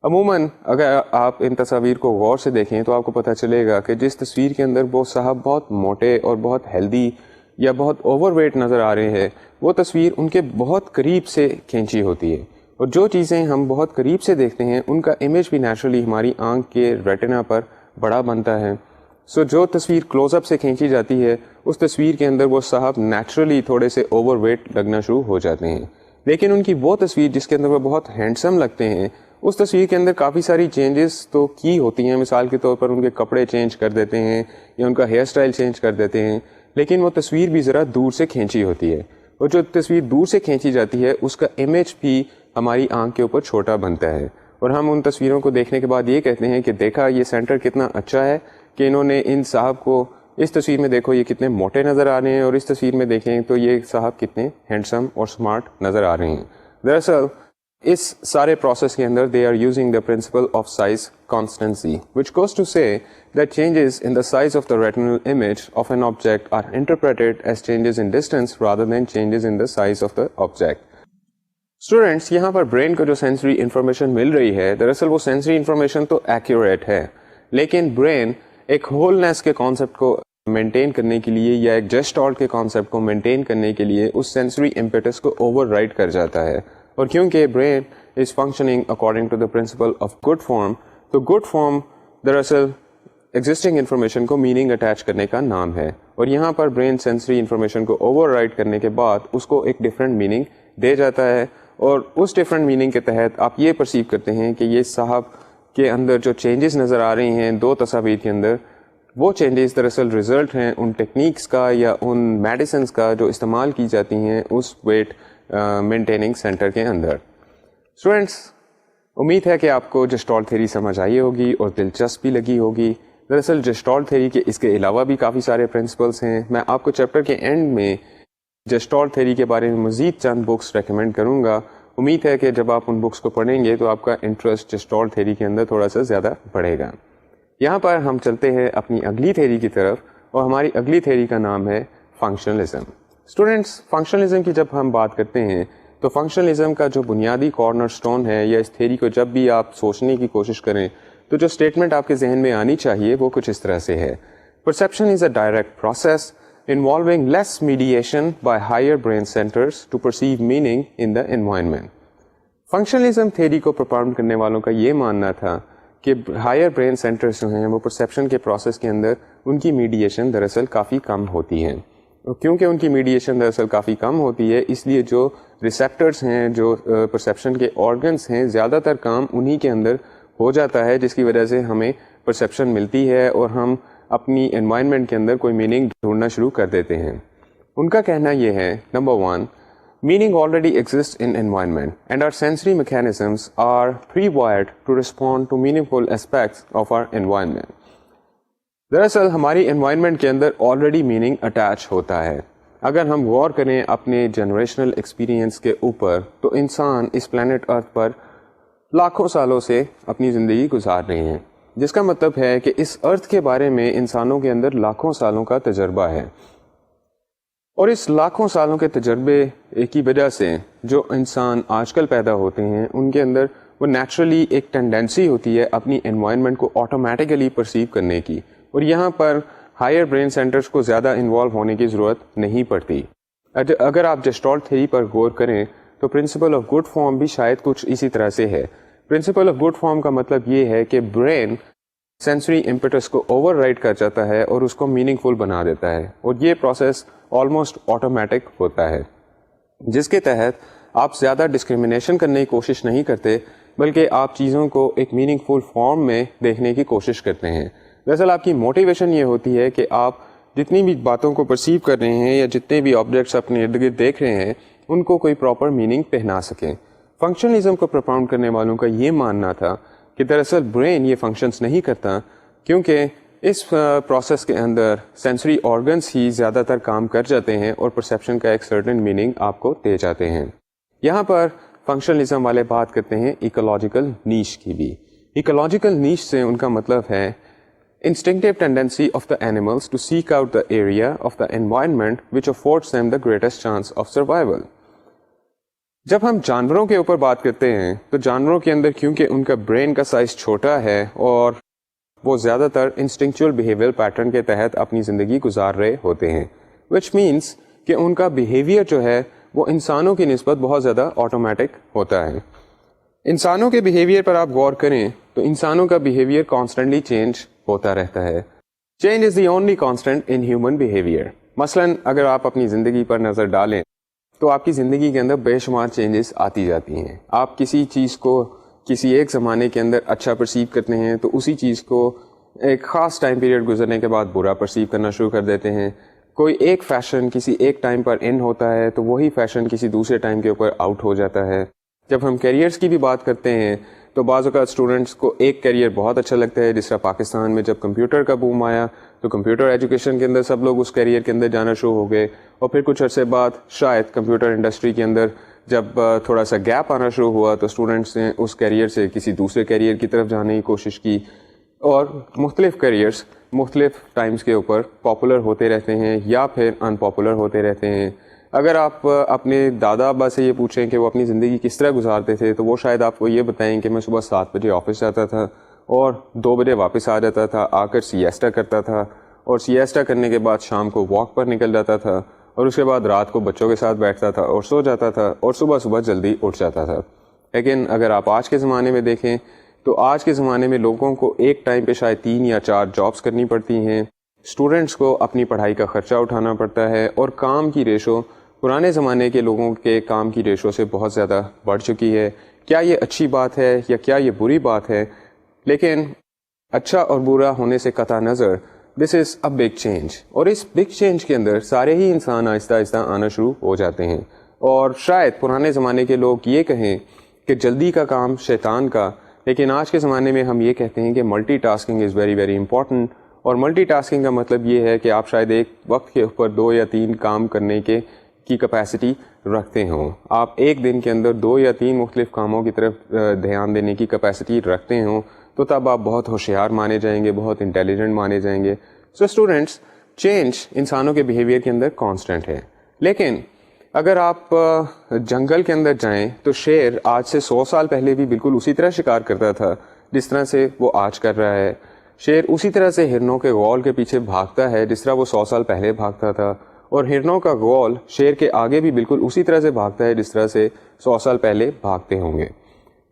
عموماً اگر آپ ان تصاویر کو غور سے دیکھیں تو آپ کو پتہ چلے گا کہ جس تصویر کے اندر وہ صاحب بہت موٹے اور بہت ہیلدی یا بہت اوور ویٹ نظر آ رہے ہیں وہ تصویر ان کے بہت قریب سے کھینچی ہوتی ہے, اور جو چیزیں ہم بہت قریب سے دیکھتے ہیں ان کا امیج بھی نیچرلی ہماری آنکھ کے ریٹنا پر بڑا بنتا ہے. سو جو تصویر کلوز اپ سے کھینچی جاتی ہے اس تصویر کے اندر وہ صاحب نیچرلی تھوڑے سے اوور ویٹ لگنا شروع ہو جاتے ہیں. لیکن ان کی وہ تصویر جس کے اندر وہ بہت ہینڈسم لگتے ہیں اس تصویر کے اندر کافی ساری چینجز تو کی ہوتی ہیں. مثال کے طور پر ان کے کپڑے چینج کر دیتے ہیں یا ان کا ہیئر اسٹائل چینج کر دیتے ہیں, لیکن وہ تصویر بھی ذرا دور سے کھینچی ہوتی ہے, اور جو تصویر دور سے کھینچی جاتی ہے اس کا امیج بھی ہماری آنکھ کے اوپر چھوٹا بنتا ہے. اور ہم ان تصویروں کو دیکھنے کے بعد یہ کہتے ہیں کہ دیکھا یہ سینٹر کتنا اچھا ہے کہ انہوں نے ان صاحب کو اس تصویر میں دیکھو یہ کتنے موٹے نظر آ رہے ہیں, اور اس تصویر میں دیکھیں تو یہ صاحب کتنے ہینڈسم اور اسمارٹ نظر آ رہے ہیں. دراصل اس سارے پروسیس کے اندر they are using the principle of size constancy which goes to say that changes in the size of the retinal image of an object are interpreted as changes in distance rather than changes in the size of the object. Students, یہاں پر brain کو جو sensory information مل رہی ہے دراصل وہ sensory information تو ایکوریٹ ہے, لیکن برین ایک ہولنیس کے کانسیپٹ کو مینٹین کرنے کے لیے یا ایک جسٹالٹ کے کانسیپٹ کو مینٹین کرنے کے لیے اس سینسری امپیٹس کو اوور رائڈ کر جاتا ہے. اور کیونکہ brain is functioning according to the principle of good form, تو گڈ فارم دراصل ایگزسٹنگ انفارمیشن کو میننگ اٹیچ کرنے کا نام ہے, اور یہاں پر برین سینسری انفارمیشن کو اوور رائڈ کرنے کے بعد اس کو ایک ڈفرینٹ میننگ دے جاتا ہے, اور اس ڈفرینٹ میننگ کے تحت آپ یہ پرسیو کرتے ہیں کہ یہ صاحب کے اندر جو چینجز نظر آ رہی ہیں دو تصاویر کے اندر وہ چینجز دراصل ریزلٹ ہیں ان ٹیکنیکس کا یا ان میڈیسنس کا جو استعمال کی جاتی ہیں اس ویٹ مینٹیننگ سینٹر کے اندر. اسٹوڈینٹس, امید ہے کہ آپ کو جسٹالٹ تھیوری سمجھ آئی ہوگی اور دلچسپی لگی ہوگی. دراصل جسٹالٹ تھیوری کے اس کے علاوہ بھی کافی سارے پرنسپلس ہیں. میں آپ کو چیپٹر کے اینڈ میں جسٹالٹ تھیوری کے بارے میں مزید چند بکس ریکمینڈ کروں گا. امید ہے کہ جب آپ ان بکس کو پڑھیں گے تو آپ کا انٹرسٹ جسٹالٹ تھیوری کے اندر تھوڑا سا زیادہ بڑھے گا. یہاں پر ہم چلتے ہیں اپنی اگلی تھیوری کی طرف, اور ہماری اگلی تھیوری کا نام ہے فنکشنلزم. اسٹوڈینٹس, فنکشنلزم کی جب ہم بات کرتے ہیں تو فنکشنلزم کا جو بنیادی کارنر سٹون ہے یا اس تھیوری کو جب بھی آپ سوچنے کی کوشش کریں تو جو اسٹیٹمنٹ آپ کے ذہن میں آنی چاہیے وہ کچھ اس طرح سے ہے. Perception is a direct process involving less mediation by higher brain centers to perceive meaning in the environment. Functionalism theory کو پروپاؤنڈ کرنے والوں کا یہ ماننا تھا کہ ہائر برین سینٹرز جو ہیں وہ پرسیپشن کے پروسیس کے اندر ان کی میڈیشن دراصل کافی کم ہوتی ہے. کیونکہ ان کی میڈیشن دراصل کافی کم ہوتی ہے اس لیے جو ریسیپٹرز ہیں, جو پرسیپشن کے آرگنس ہیں, زیادہ تر کام انہی کے اندر ہو جاتا ہے, جس کی وجہ سے ہمیں پرسیپشن ملتی ہے اور ہم اپنی انوائرمنٹ کے اندر کوئی میننگ ڈھونڈنا شروع کر دیتے ہیں. ان کا کہنا یہ ہے, number 1, meaning already exists in environment and our sensory mechanisms are pre-wired to respond to meaningful aspects of our environment. دراصل ہماری انوائرمنٹ کے اندر آلریڈی میننگ اٹیچ ہوتا ہے. اگر ہم غور کریں اپنے جنریشنل ایکسپیرینس کے اوپر تو انسان اس پلانٹ ارتھ پر لاکھوں سالوں سے اپنی زندگی گزار رہے ہیں, جس کا مطلب ہے کہ اس ارتھ کے بارے میں انسانوں کے اندر لاکھوں سالوں کا تجربہ ہے. اور اس لاکھوں سالوں کے تجربے کی وجہ سے جو انسان آج کل پیدا ہوتے ہیں ان کے اندر وہ نیچرلی ایک ٹینڈنسی ہوتی ہے اپنی انوائرمنٹ کو آٹومیٹیکلی پرسیو کرنے کی, اور یہاں پر ہائر برین سینٹرز کو زیادہ انوالو ہونے کی ضرورت نہیں پڑتی. اگر آپ جسٹالٹ تھیوری پر غور کریں تو پرنسپل آف گڈ فارم بھی شاید کچھ اسی طرح سے ہے. پرنسپل آف گڈ فارم کا مطلب یہ ہے کہ برین سینسری امپیٹس کو اوور رائڈ کر جاتا ہے اور اس کو میننگ فل بنا دیتا ہے, اور یہ پروسیس آلموسٹ آٹومیٹک ہوتا ہے, جس کے تحت آپ زیادہ ڈسکریمنیشن کرنے کی کوشش نہیں کرتے بلکہ آپ چیزوں کو ایک میننگ فل فارم میں دیکھنے کی کوشش کرتے ہیں. دراصل آپ کی موٹیویشن یہ ہوتی ہے کہ آپ جتنی بھی باتوں کو پرسیو کر رہے ہیں یا جتنے بھی آبجیکٹس اپنے ارد گرد دیکھ رہے ہیں ان کو کوئی پراپر میننگ پہنا سکیں. فنکشنلزم کو پروپاؤنڈ کرنے والوں کا یہ ماننا تھا کہ دراصل برین یہ فنکشنز نہیں کرتا کیونکہ اس پروسیس کے اندر سینسری آرگنس ہی زیادہ تر کام کر جاتے ہیں اور پرسیپشن کا ایک سرٹن میننگ آپ کو دے جاتے ہیں. یہاں پر فنکشنلزم والے بات کرتے ہیں ایکولوجیکل نیش کی بھی. ایکولوجیکل نیش سے ان کا مطلب ہے instinctive tendency of the animals to seek out the area of the environment which affords them the greatest chance of survival. جب ہم جانوروں کے اوپر بات کرتے ہیں تو جانوروں کے اندر کیونکہ ان کا برین کا سائز چھوٹا ہے اور وہ زیادہ تر انسٹنکچوئل بیہیویئر پیٹرن کے تحت اپنی زندگی گزار رہے ہوتے ہیں, which means کہ ان کا بیہیویئر جو ہے وہ انسانوں کی نسبت بہت زیادہ آٹومیٹک ہوتا ہے. انسانوں کے بیہیویئر پر آپ غور کریں تو انسانوں کا بیہیویئر کانسٹنٹلی چینج ہوتا رہتا ہے. Change is the only constant in human behaviour. مثلاً اگر آپ اپنی زندگی پر نظر ڈالیں تو آپ کی زندگی کے اندر بے شمار چینجز آتی جاتی ہیں. آپ کسی چیز کو کسی ایک زمانے کے اندر اچھا پرسیو کرتے ہیں تو اسی چیز کو ایک خاص ٹائم پیریڈ گزرنے کے بعد برا پرسیو کرنا شروع کر دیتے ہیں. کوئی ایک فیشن کسی ایک ٹائم پر ان ہوتا ہے تو وہی فیشن کسی دوسرے ٹائم کے اوپر آؤٹ ہو جاتا ہے. جب ہم کیریئرس کی بھی بات کرتے ہیں تو بعض اوقات اسٹوڈنٹس کو ایک کیریئر بہت اچھا لگتا ہے, جس طرح پاکستان میں جب کمپیوٹر کا بوم آیا تو کمپیوٹر ایجوکیشن کے اندر سب لوگ اس کیریئر کے اندر جانا شروع ہو گئے, اور پھر کچھ عرصے بعد شاید کمپیوٹر انڈسٹری کے اندر جب تھوڑا سا گیپ آنا شروع ہوا تو اسٹوڈنٹس نے اس کیریئر سے کسی دوسرے کیریئر کی طرف جانے کی کوشش کی, اور مختلف کیریئرس مختلف ٹائمز کے اوپر پاپولر ہوتے رہتے ہیں یا پھر ان پاپولر ہوتے رہتے ہیں. اگر آپ اپنے دادا ابا سے یہ پوچھیں کہ وہ اپنی زندگی کس طرح گزارتے تھے تو وہ شاید آپ کو یہ بتائیں کہ میں صبح 7 بجے آفس جاتا تھا اور 2 بجے واپس آ جاتا تھا, آ کر سیاسٹا کرتا تھا, اور سیاسٹا کرنے کے بعد شام کو واک پر نکل جاتا تھا, اور اس کے بعد رات کو بچوں کے ساتھ بیٹھتا تھا اور سو جاتا تھا, اور صبح جلدی اٹھ جاتا تھا. لیکن اگر آپ آج کے زمانے میں دیکھیں تو آج کے زمانے میں لوگوں کو ایک ٹائم پہ شاید 3 یا 4 جابس کرنی پڑتی ہیں. اسٹوڈنٹس کو اپنی پڑھائی کا خرچہ اٹھانا پڑتا ہے, اور کام کی ریشو پرانے زمانے کے لوگوں کے کام کی ریشو سے بہت زیادہ بڑھ چکی ہے. کیا یہ اچھی بات ہے یا کیا یہ بری بات ہے؟ لیکن اچھا اور برا ہونے سے قطع نظر دس از اے بگ چینج, اور اس بگ چینج کے اندر سارے ہی انسان آہستہ آہستہ آنا شروع ہو جاتے ہیں. اور شاید پرانے زمانے کے لوگ یہ کہیں کہ جلدی کا کام شیطان کا, لیکن آج کے زمانے میں ہم یہ کہتے ہیں کہ multi tasking is very very important. اور ملٹی ٹاسکنگ کا مطلب یہ ہے کہ آپ شاید ایک وقت کے اوپر 2 یا 3 کام کرنے کی کیپیسٹی رکھتے ہوں. آپ ایک دن کے اندر 2 یا 3 مختلف کاموں کی طرف دھیان دینے کی کیپیسٹی رکھتے ہوں تو تب آپ بہت ہوشیار مانے جائیں گے, بہت انٹیلیجنٹ مانے جائیں گے. سو اسٹوڈنٹس, چینج انسانوں کے بیہیویئر کے اندر کانسٹنٹ ہے. لیکن اگر آپ جنگل کے اندر جائیں تو شیر آج سے 100 سال پہلے بھی بالکل اسی طرح شکار کرتا تھا جس طرح سے وہ آج کر رہا ہے. شیر اسی طرح سے ہرنوں کے غول کے پیچھے بھاگتا ہے جس طرح وہ 100 سال پہلے بھاگتا تھا, اور ہرنوں کا غول شیر کے آگے بھی بالکل اسی طرح سے بھاگتا ہے جس طرح سے 100 سال پہلے بھاگتے ہوں گے.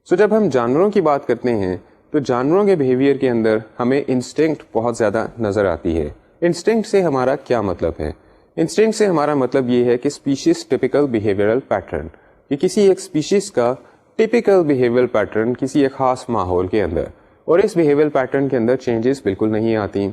سو جب ہم جانوروں کی بات کرتے ہیں تو جانوروں کے بیہیویئر کے اندر ہمیں انسٹنکٹ بہت زیادہ نظر آتی ہے. انسٹنکٹ سے ہمارا کیا مطلب ہے؟ انسٹنکٹ سے ہمارا مطلب یہ ہے کہ اسپیشیز ٹپیکل بیہیویئرل پیٹرن, کہ کسی ایک اسپیشیز کا ٹپیکل بیہیویئرل پیٹرن کسی ایک خاص ماحول کے اندر, اور اس بیہیویئرل پیٹرن کے اندر چینجز بالکل نہیں آتی.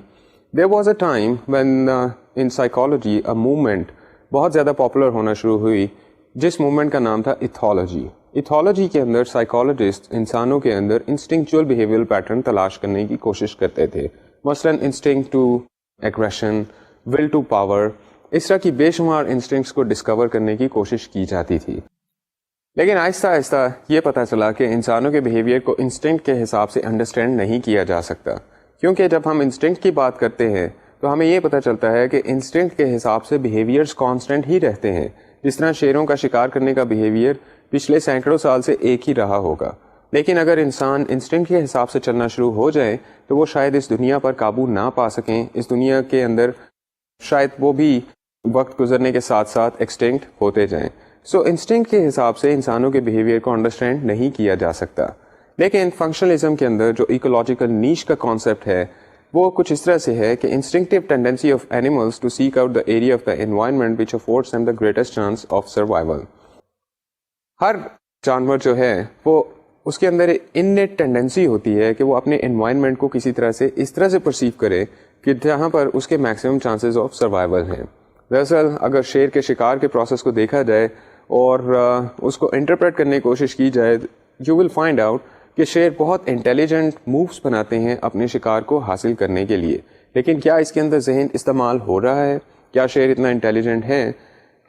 There was a time when in psychology a movement بہت زیادہ پاپولر ہونا شروع ہوئی جس موومنٹ کا نام تھا ایتھولوجی. ایتھولوجی کے اندر سائیکالوجسٹ انسانوں کے اندر انسٹنکچوئل بیہیویئر پیٹرن تلاش کرنے کی کوشش کرتے تھے. مثلاً instinct to aggression, will to power, اس طرح کی بے شمار انسٹنکٹس کو ڈسکور کرنے کی کوشش کی جاتی تھی. لیکن آہستہ آہستہ یہ پتہ چلا کہ انسانوں کے بیہیویئر کو انسٹنکٹ کے حساب سے انڈرسٹینڈ نہیں کیا جا سکتا, کیونکہ جب ہم انسٹنکٹ کی بات کرتے ہیں تو ہمیں یہ پتہ چلتا ہے کہ انسٹنکٹ کے حساب سے بیہیویئرز کانسٹنٹ ہی رہتے ہیں. جس طرح شیروں کا شکار کرنے کا بیہیویئر پچھلے سینکڑوں سال سے ایک ہی رہا ہوگا, لیکن اگر انسان انسٹنکٹ کے حساب سے چلنا شروع ہو جائے تو وہ شاید اس دنیا پر قابو نہ پا سکیں. اس دنیا کے اندر شاید وہ بھی وقت گزرنے کے ساتھ ساتھ ایکسٹنکٹ ہوتے جائیں. سو انسٹنکٹ کے حساب سے انسانوں کے بیہیویئر کو انڈرسٹینڈ نہیں کیا جا سکتا. لیکن فنکشنلزم کے اندر جو ایکولوجیکل نیش کا کانسیپٹ ہے وہ کچھ اس طرح سے ہے کہ instinctive tendency of animals to seek out the area of the environment which affords them the greatest chance of survival. ہر جانور جو ہے وہ اس کے اندر انیٹ ٹینڈنسی ہوتی ہے کہ وہ اپنے انوائرمنٹ کو کسی طرح سے اس طرح سے پرسیو کرے کہ جہاں پر اس کے میکسیمم چانسز آف سروائیول ہیں. دراصل اگر شیر کے شکار کے پروسیس کو دیکھا جائے اور اس کو انٹرپریٹ کرنے کی کوشش کی جائے, یو ول فائنڈ آؤٹ کہ شیر بہت انٹیلیجنٹ مووز بناتے ہیں اپنے شکار کو حاصل کرنے کے لیے. لیکن کیا اس کے اندر ذہن استعمال ہو رہا ہے؟ کیا شیر اتنا انٹیلیجنٹ ہے؟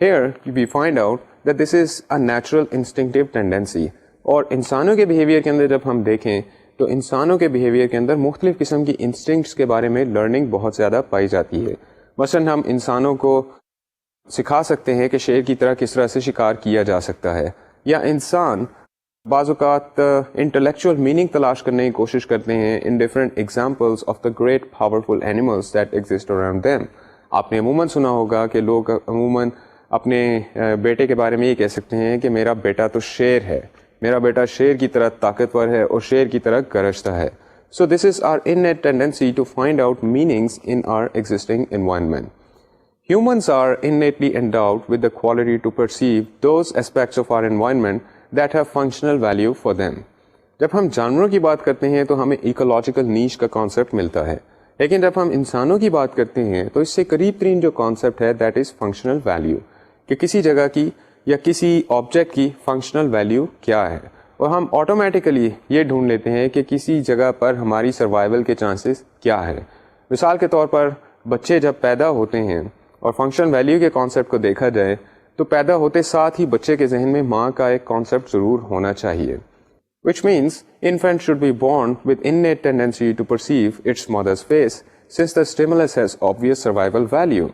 Here we find out that this is a natural instinctive tendency. اور انسانوں کے بیہیویئر کے اندر جب ہم دیکھیں تو انسانوں کے بیہیویئر کے اندر مختلف قسم کی انسٹنکٹس کے بارے میں لرننگ بہت زیادہ پائی جاتی ہے. مثلاً ہم انسانوں کو سکھا سکتے ہیں کہ شیر کی طرح کس طرح سے شکار کیا جا سکتا ہے, یا انسان بعض اوقات انٹلیکچوئل میننگ تلاش کرنے کی کوشش کرتے ہیں ان different examples of the great powerful animals that exist around them. آپ نے عموماً سنا ہوگا کہ لوگ عموماً اپنے بیٹے کے بارے میں یہ کہہ سکتے ہیں کہ میرا بیٹا تو شیر ہے, میرا بیٹا شیر کی طرح طاقتور ہے اور شیر کی طرح گرجتا ہے. سو this is are innate tendency to find out meanings in our existing environment. Humans are innately endowed with the quality to perceive those aspects of our environment that have functional value for them. جب ہم جانوروں کی بات کرتے ہیں تو ہمیں ecological نیش کا کانسیپٹ ملتا ہے, لیکن جب ہم انسانوں کی بات کرتے ہیں تو اس سے قریب ترین جو کانسیپٹ ہے دیٹ از فنکشنل ویلیو, کہ کسی جگہ کی یا کسی آبجیکٹ کی فنکشنل ویلیو کیا ہے. اور ہم آٹومیٹیکلی یہ ڈھونڈ لیتے ہیں کہ کسی جگہ پر ہماری سروائیول کے چانسز کیا ہے. مثال کے طور پر بچے جب پیدا ہوتے ہیں اور فنکشنل ویلیو کے کانسیپٹ کو دیکھا جائے تو پیدا ہوتے ساتھ ہی بچے کے ذہن میں ماں کا ایک کانسیپٹ ضرور ہونا چاہیے, which means infant should be born with innate tendency to perceive its mother's face since the stimulus has obvious survival value.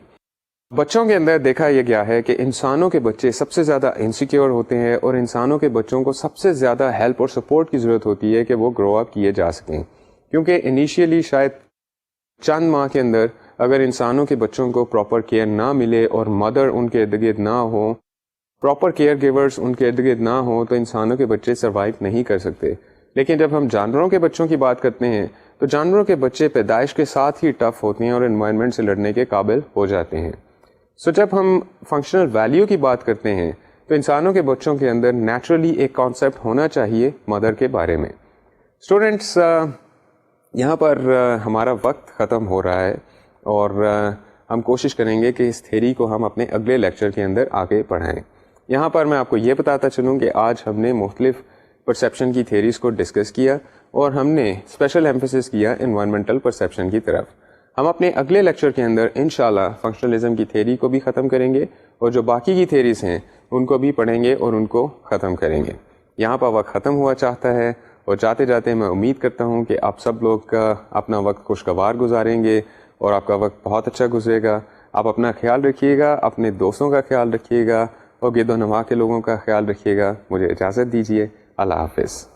بچوں کے اندر دیکھا یہ گیا ہے کہ انسانوں کے بچے سب سے زیادہ انسیکیور ہوتے ہیں اور انسانوں کے بچوں کو سب سے زیادہ ہیلپ اور سپورٹ کی ضرورت ہوتی ہے کہ وہ گرو اپ کیے جا سکیں, کیونکہ انیشیلی شاید چند ماہ کے اندر اگر انسانوں کے بچوں کو پراپر کیئر نہ ملے اور مدر ان کے ارد گرد نہ ہو, پراپر کیئر گیورز ان کے ارد گرد نہ ہوں, تو انسانوں کے بچے سروائیو نہیں کر سکتے. لیکن جب ہم جانوروں کے بچوں کی بات کرتے ہیں تو جانوروں کے بچے پیدائش کے ساتھ ہی ٹف ہوتے ہیں اور انوائرمنٹ سے لڑنے کے قابل ہو جاتے ہیں. سو جب ہم فنکشنل ویلیو کی بات کرتے ہیں تو انسانوں کے بچوں کے اندر نیچرلی ایک کانسیپٹ ہونا چاہیے مدر کے بارے میں. اسٹوڈینٹس, یہاں پر ہمارا وقت ختم ہو رہا ہے اور ہم کوشش کریں گے کہ اس تھیری کو ہم اپنے اگلے لیکچر کے اندر آگے پڑھائیں. یہاں پر میں آپ کو یہ بتاتا چلوں کہ آج ہم نے مختلف پرسیپشن کی تھیریز کو ڈسکس کیا اور ہم نے اسپیشل ایمفیسس کیا انوائرمنٹل پرسیپشن کی طرف. ہم اپنے اگلے لیکچر کے اندر انشاءاللہ فنکشنلزم کی تھیری کو بھی ختم کریں گے اور جو باقی کی تھیریز ہیں ان کو بھی پڑھیں گے اور ان کو ختم کریں گے. یہاں پر وقت ختم ہوا چاہتا ہے اور جاتے جاتے میں امید کرتا ہوں کہ آپ سب لوگ اپنا وقت خوشگوار گزاریں گے اور آپ کا وقت بہت اچھا گزرے گا. آپ اپنا خیال رکھیے گا, اپنے دوستوں کا خیال رکھیے گا اور گرد و نواح کے لوگوں کا خیال رکھیے گا. مجھے اجازت دیجیے. اللہ حافظ.